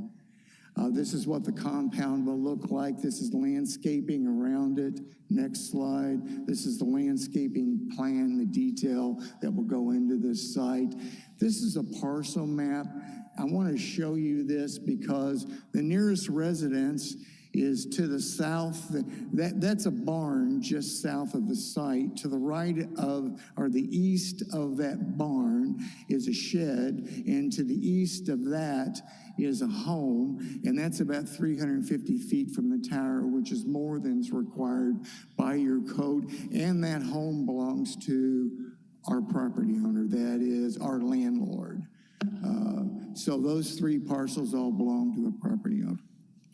This is what the compound will look like. This is landscaping around it. Next slide. This is the landscaping plan, the detail that will go into this site. This is a parcel map. I want to show you this because the nearest residence is to the south. That's a barn just south of the site. To the right of, or the east of that barn is a shed, and to the east of that is a home, and that's about 350 feet from the tower, which is more than is required by your code, and that home belongs to our property owner, that is our landlord. So those 3 parcels all belong to the property owner.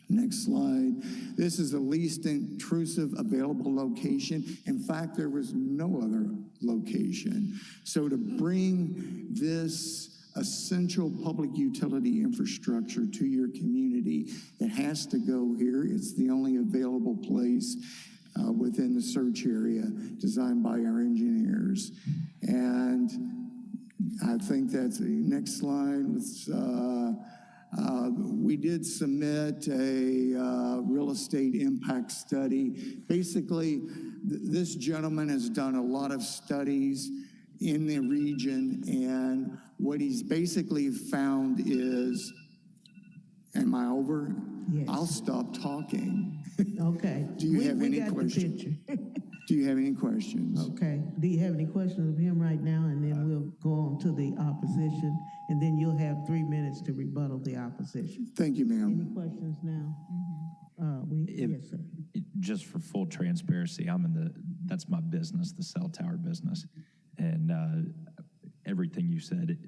Next slide. This is the least intrusive available location. In fact, there was no other location. So to bring this essential public utility infrastructure to your community, it has to go here. It's the only available place within the search area designed by our engineers. And I think that's the next slide. We did submit a real estate impact study. Basically, this gentleman has done a lot of studies in the region, and what he's basically found is, am I over? Yes. I'll stop talking. Okay. Do you have any got questions? the picture. Do you have any questions? Okay. Do you have any questions of him right now? And then we'll go on to the opposition, and then you'll have 3 minutes to rebuttal the opposition. Thank you, ma'am. Any questions now? Yes, sir. Just for full transparency, that's my business, the cell tower business. And everything you said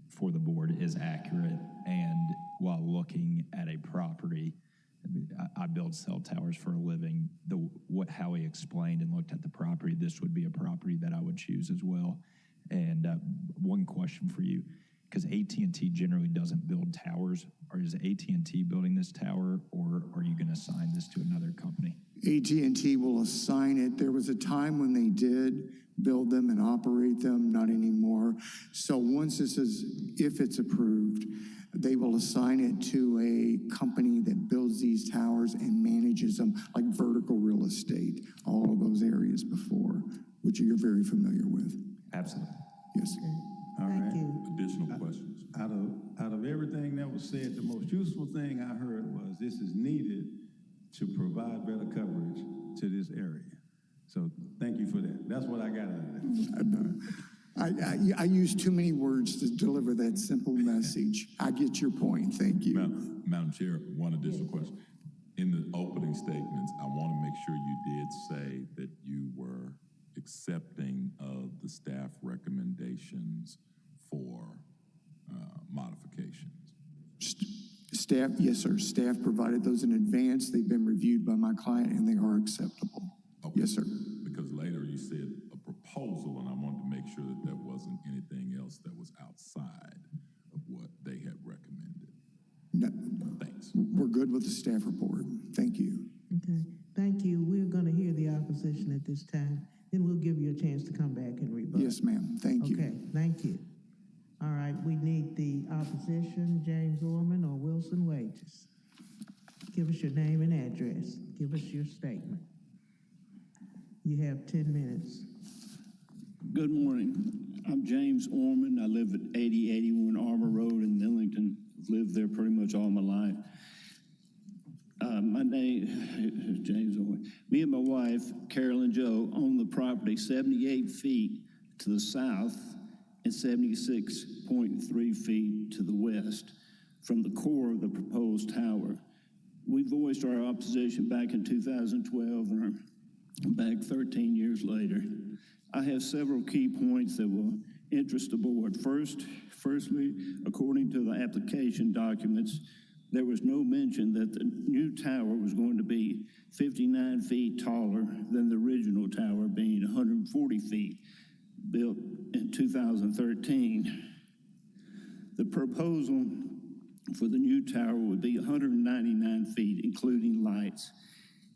for the board is accurate. And while looking at a property, I build cell towers for a living. How he explained and looked at the property, this would be a property that I would choose as well. And one question for you, because AT&T generally doesn't build towers, or is AT&T building this tower, or are you going to assign this to another company? AT&T will assign it. There was a time when they did build them and operate them, not anymore. So once if it's approved, they will assign it to a company that builds these towers and manages them, like Vertical Real Estate, all of those areas before, which you're very familiar with. Absolutely. Yes. All right. Thank you. Additional questions? Out of everything that was said, the most useful thing I heard was this is needed to provide better coverage to this area. So thank you for that. That's what I got out of that. I use too many words to deliver that simple message. I get your point. Thank you. Madam Chair, one additional question. In the opening statements, I want to make sure you did say that you were accepting of the staff recommendations for modifications. Staff, yes, sir. Staff provided those in advance. They've been reviewed by my client and they are acceptable. Okay. Yes, sir. Because later you said a proposal, and I wanted to make sure that there wasn't anything else that was outside of what they had recommended. No, Thanks. we're good with the staff report. Thank you. Okay, thank you. We're going to hear the opposition at this time. Then we'll give you a chance to come back and rebut. Yes, ma'am. Thank you. Okay, thank you. All right, we need the opposition, James Orman or Wilson Wages. Give us your name and address. Give us your statement. You have 10 minutes. Good morning. I'm James Orman. I live at 8081 Arbor Road in Millington. I've lived there pretty much all my life. My name is James Orman. Me and my wife, Carolyn Joe, own the property 78 feet to the south and 76.3 feet to the west from the core of the proposed tower. We voiced our opposition back in 2012 and are back 13 years later. I have several key points that will interest the board. Firstly, according to the application documents, there was no mention that the new tower was going to be 59 feet taller than the original tower, being 140 feet, built in 2013. The proposal for the new tower would be 199 feet, including lights.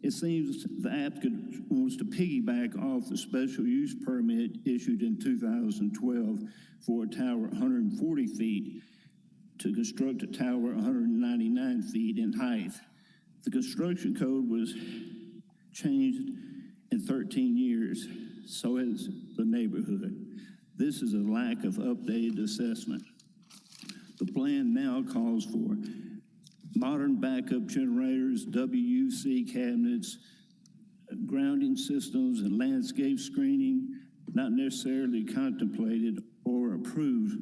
It seems the applicant wants to piggyback off the special use permit issued in 2012 for a tower 140 feet to construct a tower 199 feet in height. The construction code was changed in 13 years, so has the neighborhood. This is a lack of updated assessment. The plan now calls for modern backup generators, WUC cabinets, grounding systems, and landscape screening, not necessarily contemplated or approved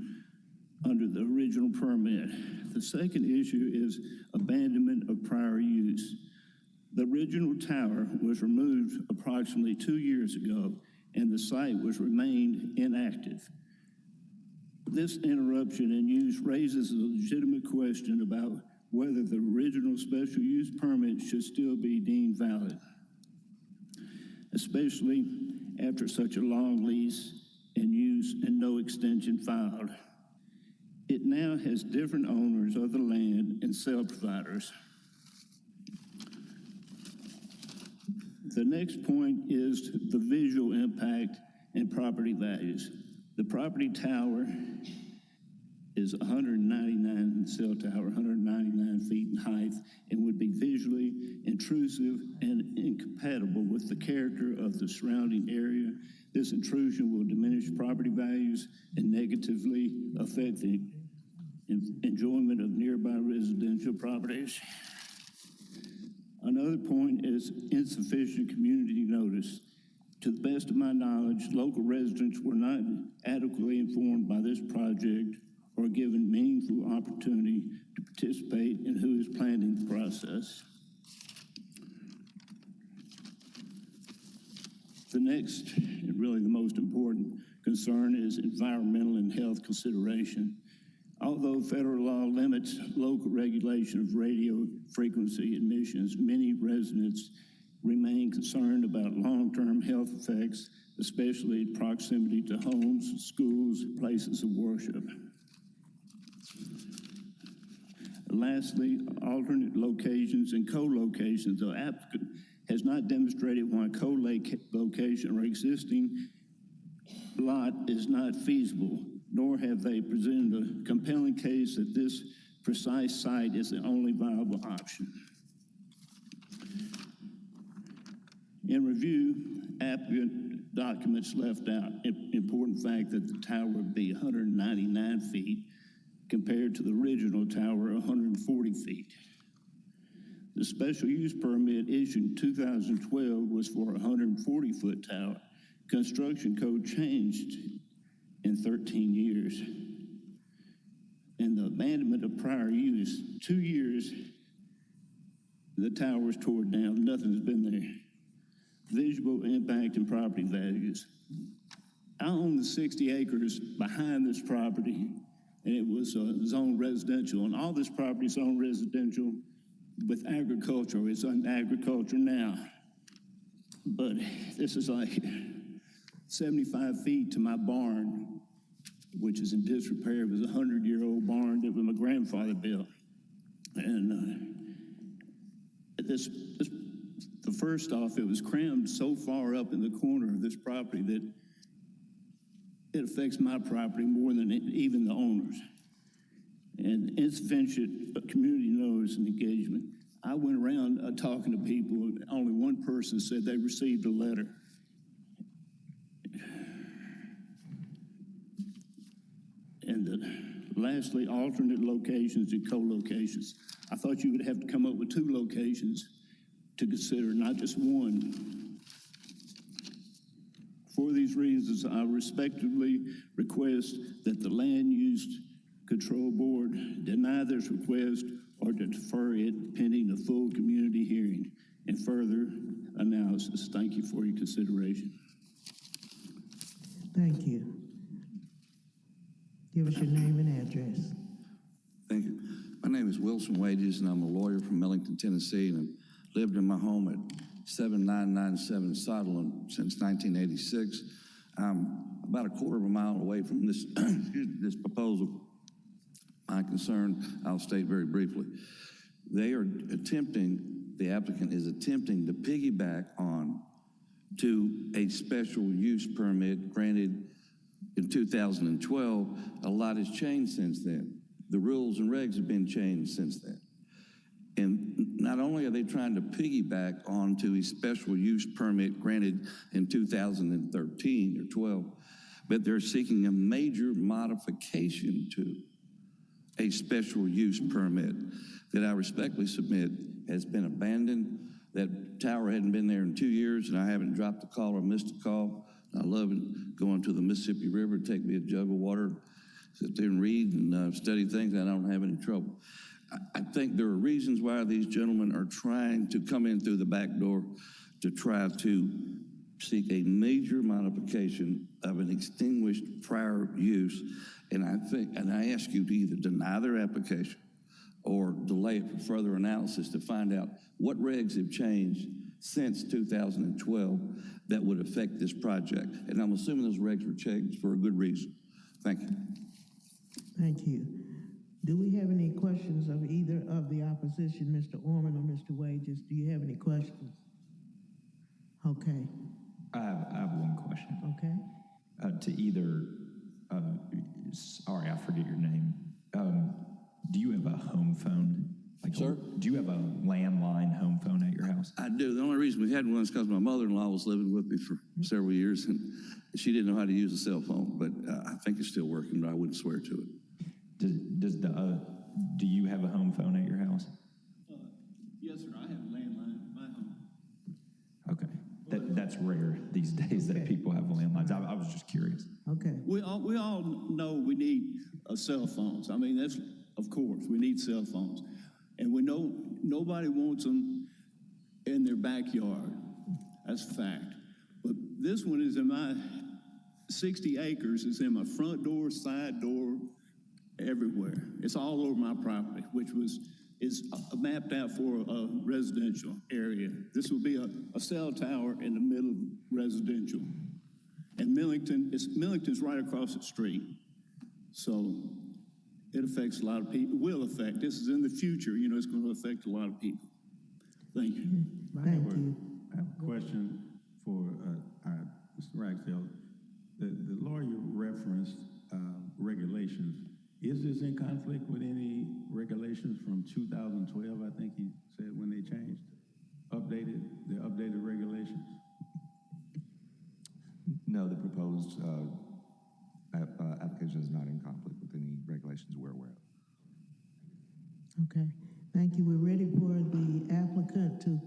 under the original permit. The second issue is abandonment of prior use. The original tower was removed approximately 2 years ago, and the site was remained inactive. This interruption in use raises a legitimate question about whether the original special use permit should still be deemed valid, especially after such a long lease and use and no extension filed. It now has different owners of the land and cell providers. The next point is the visual impact and property values. The property tower is 199, cell tower, 199 feet in height, and would be visually intrusive and incompatible with the character of the surrounding area. This intrusion will diminish property values and negatively affect the enjoyment of nearby residential properties. Another point is insufficient community notice. To the best of my knowledge, local residents were not adequately informed by this project or given meaningful opportunity to participate in who is planning the process. The next, and really the most important concern, is environmental and health consideration. Although federal law limits local regulation of radio frequency emissions, many residents remain concerned about long-term health effects, especially proximity to homes, schools, places of worship. Lastly, alternate locations and co-locations. The applicant has not demonstrated why co-location or existing lot is not feasible, nor have they presented a compelling case that this precise site is the only viable option. In review, applicant documents left out an important fact that the tower would be 199 feet compared to the original tower, 140 feet. The special use permit issued in 2012 was for a 140-foot tower. Construction code changed in 13 years. And the abandonment of prior use, 2 years, the tower was torn down, nothing's been there. Visual impact and property values. I own the 60 acres behind this property and it was zoned residential. And all this property is zoned residential with agriculture. It's on agriculture now. But this is like 75 feet to my barn, which is in disrepair. It was a 100-year-old barn that my grandfather built. And the first off, it was crammed so far up in the corner of this property that it affects my property more than even the owners. And insufficient community notice and engagement. I went around talking to people, and only one person said they received a letter. And lastly, alternate locations and co-locations. I thought you would have to come up with 2 locations to consider, not just one. For these reasons, I respectfully request that the Land Use Control Board deny this request or defer it pending a full community hearing and further analysis. Thank you for your consideration. Thank you. Give us your name and address. Thank you. My name is Wilson Wages, and I'm a lawyer from Millington, Tennessee, and I've lived in my home at 7997 Sutherland since 1986. I'm about a quarter of a mile away from this, this proposal. My concern, I'll state very briefly. They are attempting, the applicant is attempting to piggyback on to a special use permit granted in 2012. A lot has changed since then. The rules and regs have been changed since then. And not only are they trying to piggyback onto a special use permit granted in 2013 or 12, but they're seeking a major modification to a special use permit that I respectfully submit has been abandoned. That tower hadn't been there in 2 years, and I haven't dropped a call or missed a call. I love going to the Mississippi River, take me a jug of water, sit there and read and study things, and I don't have any trouble. I think there are reasons why these gentlemen are trying to come in through the back door to try to seek a major modification of an extinguished prior use. And I ask you to either deny their application or delay it for further analysis to find out what regs have changed since 2012 that would affect this project. And I'm assuming those regs were changed for a good reason. Thank you. Thank you. Do we have any questions of either of the opposition, Mr. Orman or Mr. Wages? Do you have any questions? Okay. I have one question. Okay. To either, sorry, I forget your name. Do you have a home phone? Sir? Do you have a landline home phone at your house? I do. The only reason we had one is because my mother-in-law was living with me for several years, and she didn't know how to use a cell phone, but I think it's still working, but I wouldn't swear to it. Do you have a home phone at your house? Yes, sir. I have a landline at my home. Okay. That's rare these days that people have landlines. I was just curious. Okay. We all know we need cell phones. I mean, that's, of course, we need cell phones. And we know nobody wants them in their backyard. That's a fact. But this one is in my 60 acres. It's in my front door, side door, everywhere. It's all over my property, which is mapped out for a residential area. This will be a cell tower in the middle of residential. And Millington's right across the street. So it affects a lot of people. Will affect. This is in the future. You know, it's going to affect a lot of people. Thank you. Thank you. I have a question for Mr. Ragsdale. The lawyer referenced regulations. Is this in conflict with any regulations from 2012, I think he said, when they changed, the updated regulations? No, the proposed application is not in conflict with any regulations we're aware of. Okay. Thank you. We're ready for the applicant to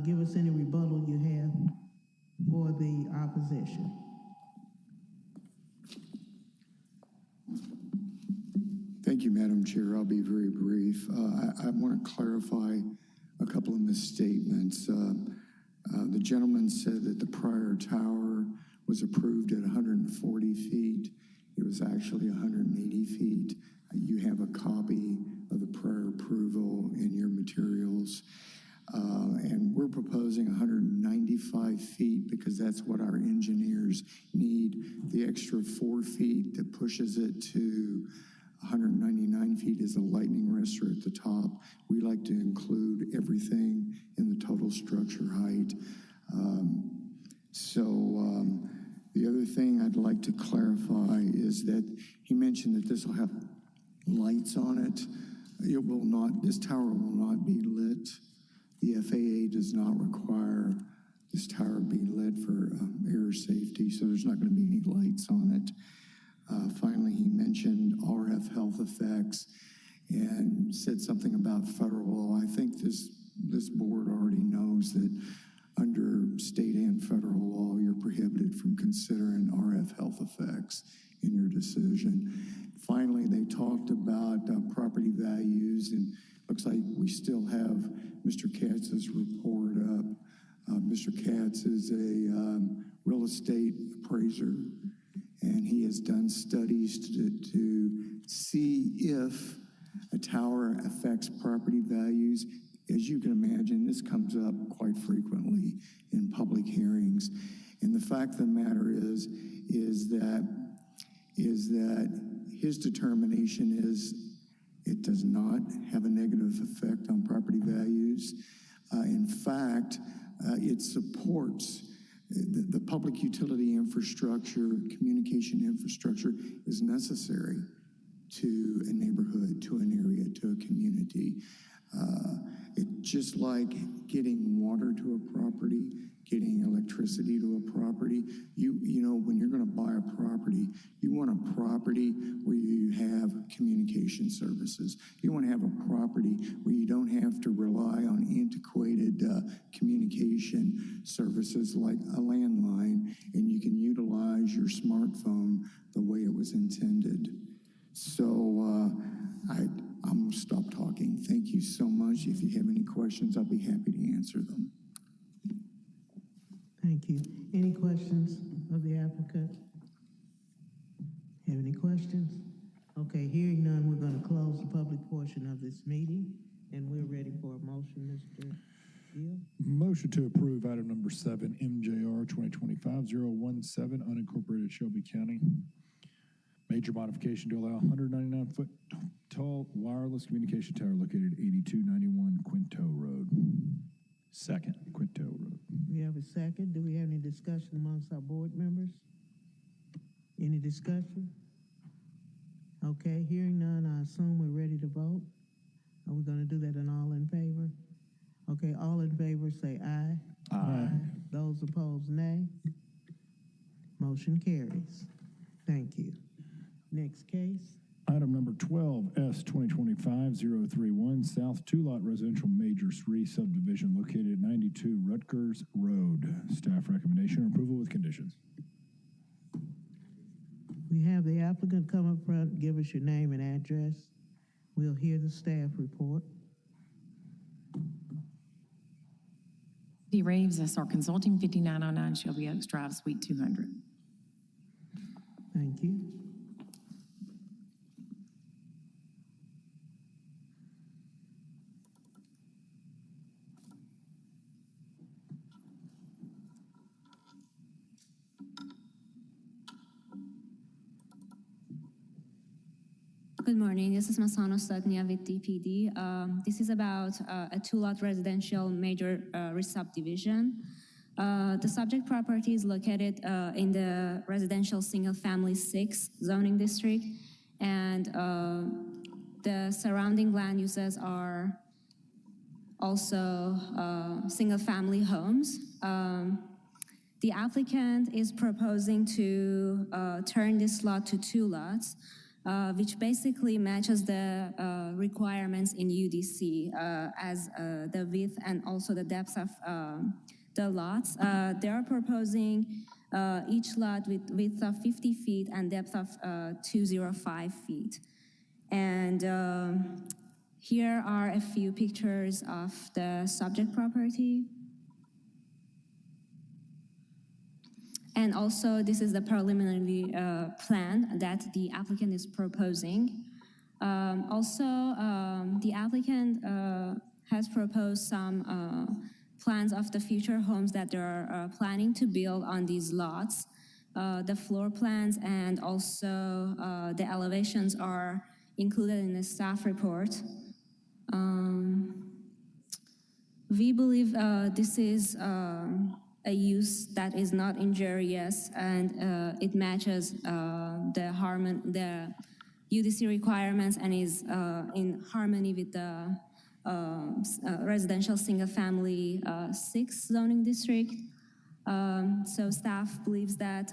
give us any rebuttal you have for the opposition. Thank you, Madam Chair. I'll be very brief. I want to clarify a couple of misstatements. The gentleman said that the prior tower was approved at 140 feet. It was was actually 180 feet. You have a copy of the prior approval in your materials. And we're proposing 195 feet because that's what our engineers need. The extra 4 feet that pushes it to 199 feet is a lightning arrestor at the top. We like to include everything in the total structure height. The other thing I'd like to clarify is that he mentioned that this will have lights on it. It will not, this tower will not be lit. The FAA does not require this tower be lit for air safety, so there's not going to be any lights on it. Finally, he mentioned RF health effects and said something about federal law. I think this board already knows that under state and federal law, you're prohibited from considering RF health effects in your decision. Finally, they talked about property values, and looks like we still have Mr. Katz's report up. Mr. Katz is a real estate appraiser, and he has done studies to see if a tower affects property values. As you can imagine, this comes up quite frequently in public hearings. And the fact of the matter is that his determination is it does not have a negative effect on property values. In fact, it supports the public utility infrastructure, communication infrastructure is necessary to a neighborhood, to an area, to a community. It's just like getting water to a property, getting electricity to a property. You know, when you're going to buy a property, you want a property where you have communication services. You want to have a property where you don't have to rely on antiquated communication services like a landline, and you can utilize your smartphone the way it was intended. So I'm going to stop talking. Thank you so much. If you have any questions, I'll be happy to answer them. Thank you. Any questions of the applicant? Have any questions? Okay, hearing none, we're going to close the public portion of this meeting, and we're ready for a motion, Mr. Gill. Motion to approve item number 7, MJR 2025-017, unincorporated Shelby County. Major modification to allow 199-foot tall wireless communication tower located at 8291 Quinto Road. Second. Quinto Road. We have a second. Do we have any discussion amongst our board members? Any discussion? Okay, hearing none, I assume we're ready to vote. Are we going to do that in all in favor? Okay, all in favor say aye. Aye. Those opposed, nay. Motion carries. Thank you. Next case. Item number 12, S 2025-031, South Two-Lot Residential Major Re-Subdivision located at 92 Rutgers Road. Staff recommendation approval with conditions. We have the applicant come up front, give us your name and address. We'll hear the staff report. D. Reeves, SR Consulting, 5909 Shelby Oaks Drive, Suite 200. Thank you. Good morning. This is Masano Stagnia with DPD. This is about a two-lot residential major re-subdivision. The subject property is located in the residential single-family 6 zoning district, and the surrounding land uses are also single-family homes. The applicant is proposing to turn this lot to 2 lots. Which basically matches the requirements in UDC as the width and also the depth of the lots. They are proposing each lot with width of 50 feet and depth of 205 feet. And here are a few pictures of the subject property. And also, this is the preliminary plan that the applicant is proposing. The applicant has proposed some plans of the future homes that they're planning to build on these lots. The floor plans and also the elevations are included in the staff report. We believe this is a use that is not injurious and it matches the UDC requirements and is in harmony with the residential single-family 6 zoning district. So staff believes that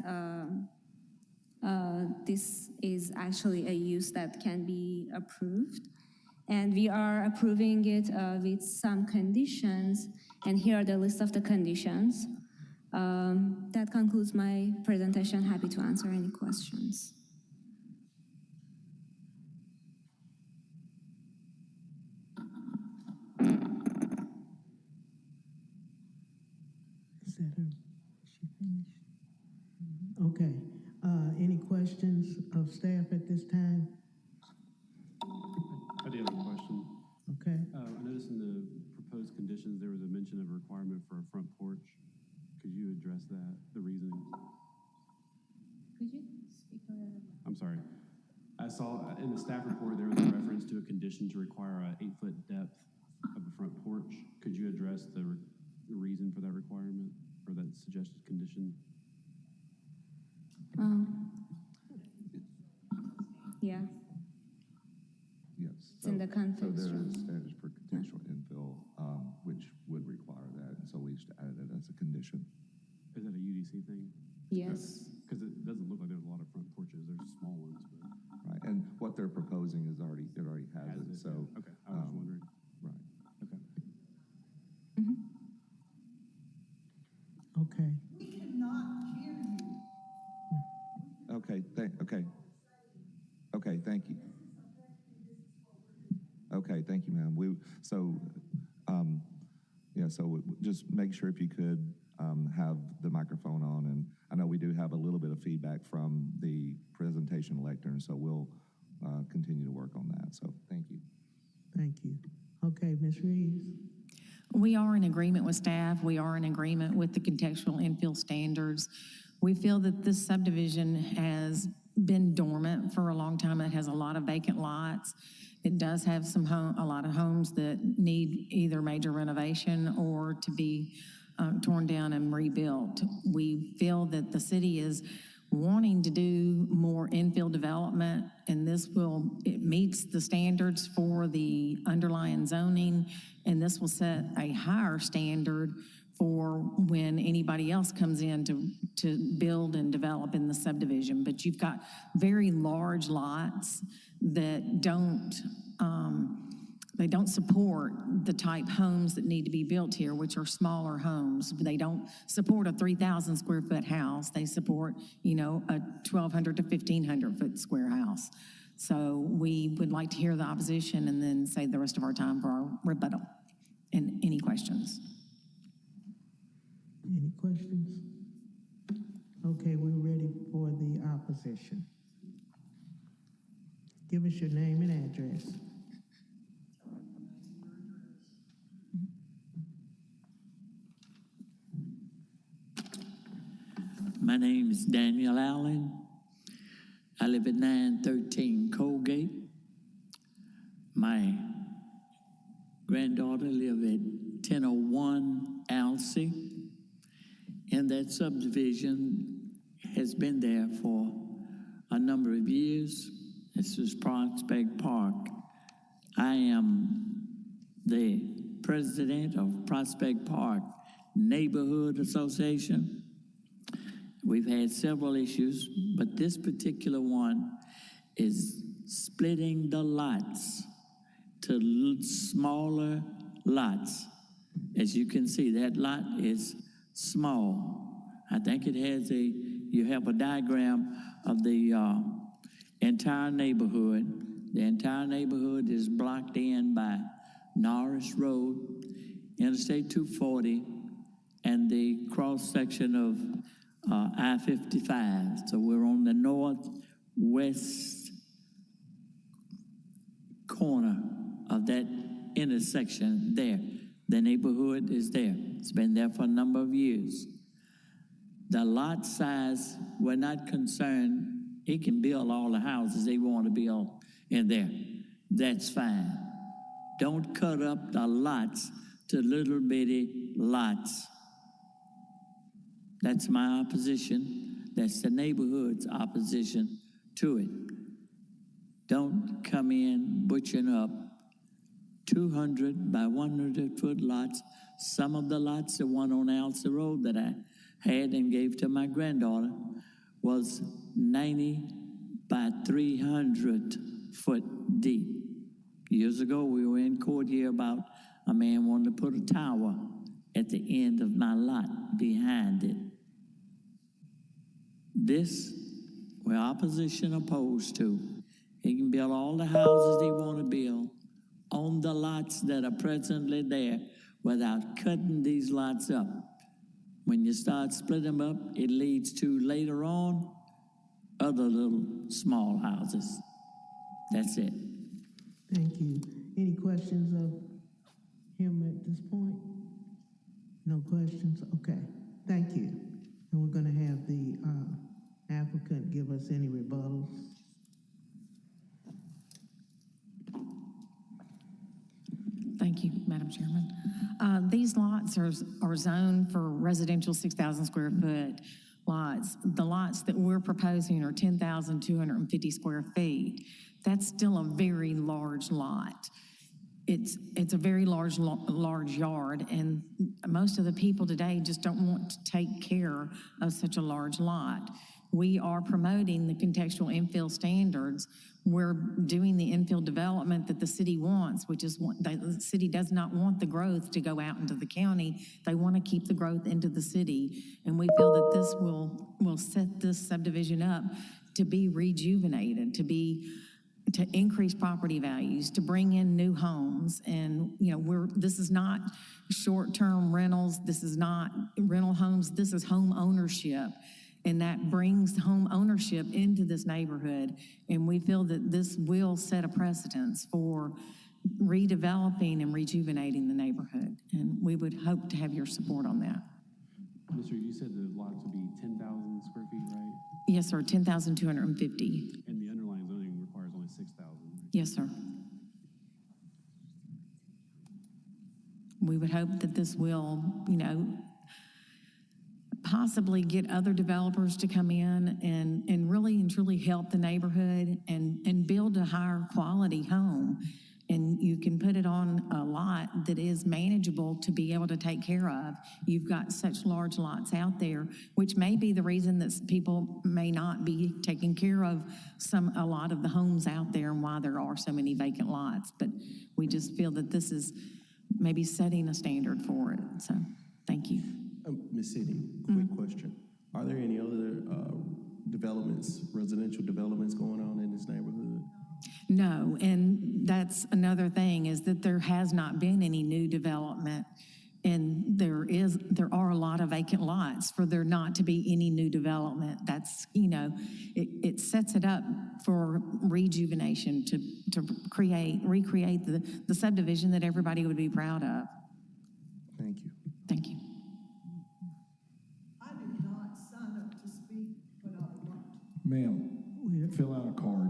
this is actually a use that can be approved. And we are approving it with some conditions. And here are the list of the conditions. That concludes my presentation. Happy to answer any questions. Is that her? Is she finished? Okay. Any questions of staff at this time? I do have a question. Okay. I noticed in the proposed conditions, there was a mention of a requirement for a front porch. Could you address that, the reasoning? Could you speak a little bit? I'm sorry. I saw in the staff report, there was a reference to a condition to require an 8-foot depth of the front porch. Could you address the reason for that requirement or that suggested condition? Yeah. Yes. It's in the context. So there is standards for contextual infill, which would require that, and so we just added it as a condition. Is that a UDC thing? Yes. Because it doesn't look like there's a lot of front porches. There's small ones, but. Right, and what they're proposing is already has it, so. Okay, I was just wondering. Right. Okay. Okay. We cannot hear you. Okay, thank you. Okay, thank you, ma'am. So just make sure if you could have the microphone on, and I know we do have a little bit of feedback from the presentation lectern, so we'll continue to work on that. So thank you. Thank you. Okay, Ms. Reeves. We are in agreement with staff. We are in agreement with the contextual infill standards. We feel that this subdivision has been dormant for a long time. It has a lot of vacant lots. It does have a lot of homes that need either major renovation or to be torn down and rebuilt. We feel that the city is wanting to do more infill development, and it meets the standards for the underlying zoning, and this will set a higher standard for when anybody else comes in to build and develop in the subdivision. But you've got very large lots that don't support the type homes that need to be built here, which are smaller homes. They don't support a 3,000 square foot house. They support, a 1,200 to 1,500 foot square house. So we would like to hear the opposition and then save the rest of our time for our rebuttal. And any questions? Any questions? Okay, we're ready for the opposition. Give us your name and address. My name is Daniel Allen. I live at 913 Colgate. My granddaughter lives at 1001 Alsea. And that subdivision has been there for a number of years. This is Prospect Park. I am the president of Prospect Park Neighborhood Association. We've had several issues, but this particular one is splitting the lots to smaller lots. As you can see, that lot is small. I think it has you have a diagram of the entire neighborhood. The entire neighborhood is blocked in by Norris Road, Interstate 240, and the cross section of I-55. So we're on the northwest corner of that intersection there. The neighborhood is there. It's been there for a number of years. The lot size, we're not concerned. He can build all the houses they want to build in there. That's fine. Don't cut up the lots to little bitty lots. That's my opposition. That's the neighborhood's opposition to it. Don't come in butchering up 200 by 100-foot lots. Some of the lots, the one on Alcee Road that I had and gave to my granddaughter, was 90 by 300 foot deep. Years ago, we were in court here about a man wanting to put a tower at the end of my lot behind it. This, we're opposition opposed to. He can build all the houses he want to build on the lots that are presently there without cutting these lots up. When you start splitting them up, it leads to later on other little small houses. That's it. Thank you. Any questions of him at this point? No questions? Okay, thank you. And we're gonna have the applicant give us any rebuttals. Thank you, Madam Chairman. These lots are zoned for residential 6,000 square foot lots. The lots that we're proposing are 10,250 square feet. That's still a very large lot. It's a very large yard, and most of the people today just don't want to take care of such a large lot. We are promoting the contextual infill standards. We're doing the infill development that the city wants, which is the city does not want the growth to go out into the county. They want to keep the growth into the city, and we feel that this will set this subdivision up to be rejuvenated, to increase property values, to bring in new homes. And, this is not short-term rentals. This is not rental homes. This is home ownership. And that brings home ownership into this neighborhood. And we feel that this will set a precedence for redeveloping and rejuvenating the neighborhood. And we would hope to have your support on that. Mr. You said the lots would be 10,000 square feet, right? Yes, sir, 10,250. And the underlying zoning requires only 6,000. Yes, sir. We would hope that this will, possibly get other developers to come in and really and truly help the neighborhood and build a higher quality home. And you can put it on a lot that is manageable to be able to take care of. You've got such large lots out there, which may be the reason that people may not be taking care of a lot of the homes out there and why there are so many vacant lots. But we just feel that this is maybe setting a standard for it. So, thank you. Ms. City, quick question. Are there any other residential developments going on in this neighborhood? No, and that's another thing, is that there has not been any new development, and there are a lot of vacant lots for there not to be any new development. That's, it sets it up for rejuvenation to recreate the subdivision that everybody would be proud of. Thank you. Thank you. I did not sign up to speak, but I want to. Ma'am, fill out a card.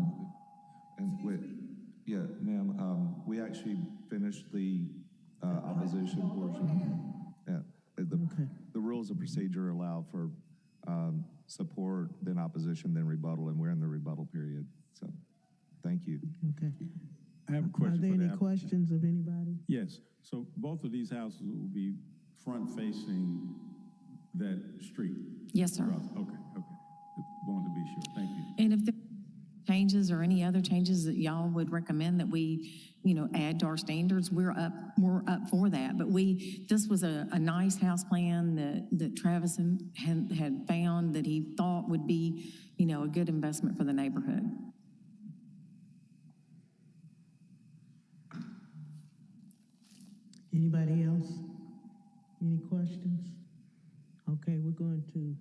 Ma'am, we actually finished the opposition portion. Yeah, the rules of procedure allow for support, then opposition, then rebuttal, and we're in the rebuttal period. So, thank you. Okay. I have a question. Are there for the any questions of anybody? Yes. So both of these houses will be front-facing that street? Yes, sir. Okay. Wanted to be sure. Thank you. And if there are changes or any other changes that y'all would recommend that we, add to our standards, we're up for that. But this was a nice house plan that Travis had found that he thought would be, a good investment for the neighborhood. Anybody else? Any questions? Okay, we're going to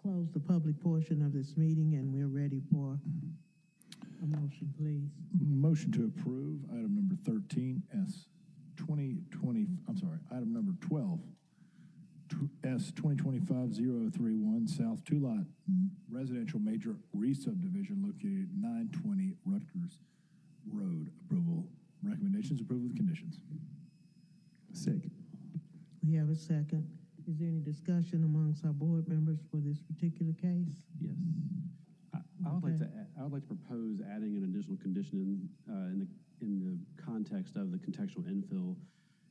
close the public portion of this meeting, and we're ready for a motion, please. Motion to approve item number 13, item number 12, S 2025-031, South Two-Lot Residential Major Re-Subdivision located at 920 Rutgers Road. Approval. Recommendations, approval with conditions. Second. We have a second. Is there any discussion amongst our board members for this particular case? Yes. I would like to, I would like to propose adding an additional condition in the context of the contextual infill,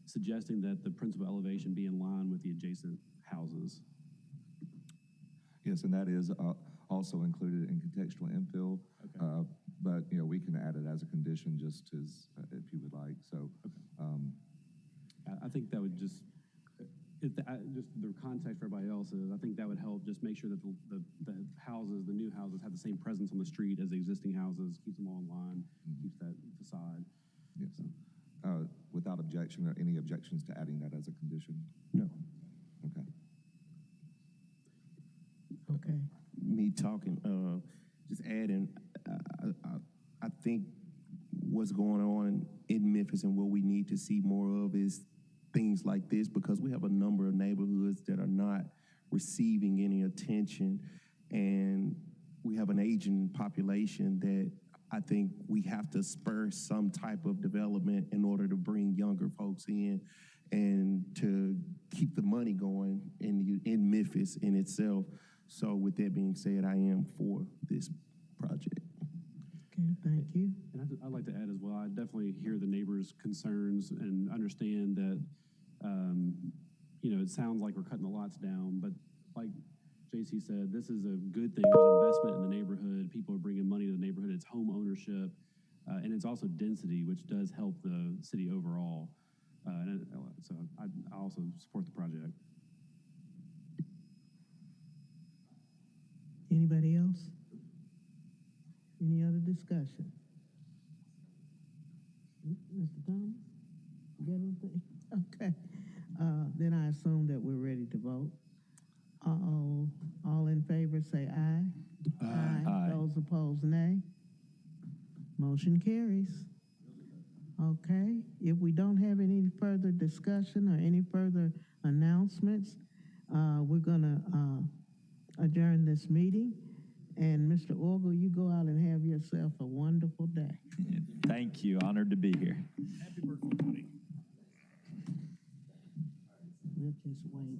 suggesting that the principal elevation be in line with the adjacent houses. Yes, and that is also included in contextual infill. Okay. But, you know, we can add it as a condition just as, if you would like, so. I think that would just, just the context for everybody else is, I think that would help just make sure that the houses, the new houses, have the same presence on the street as the existing houses, keeps them all in line, keeps that facade. Yes. Without objection, or any objections to adding that as a condition? No. Okay. Okay. Me talking, just adding, I think what's going on in Memphis and what we need to see more of is things like this, because we have a number of neighborhoods that are not receiving any attention, and we have an aging population that I think we have to spur some type of development in order to bring younger folks in and to keep the money going in Memphis in itself. So with that being said, I am for this project. Okay, thank you. And I'd like to add as well, I definitely hear the neighbors' concerns and understand that, you know, it sounds like we're cutting the lots down, but like JC said, this is a good thing. There's investment in the neighborhood. People are bringing money to the neighborhood. It's home ownership, and it's also density, which does help the city overall. So I also support the project. Anybody else? Any other discussion? Mr. Thomas, you got anything? Okay. Then I assume that we're ready to vote. All in favor say aye. Aye. Those opposed, nay. Motion carries. Okay. If we don't have any further discussion or any further announcements, we're gonna adjourn this meeting. And Mr. Orgel, you go out and have yourself a wonderful day. Thank you. Honored to be here. Happy birthday, buddy. We'll just wait.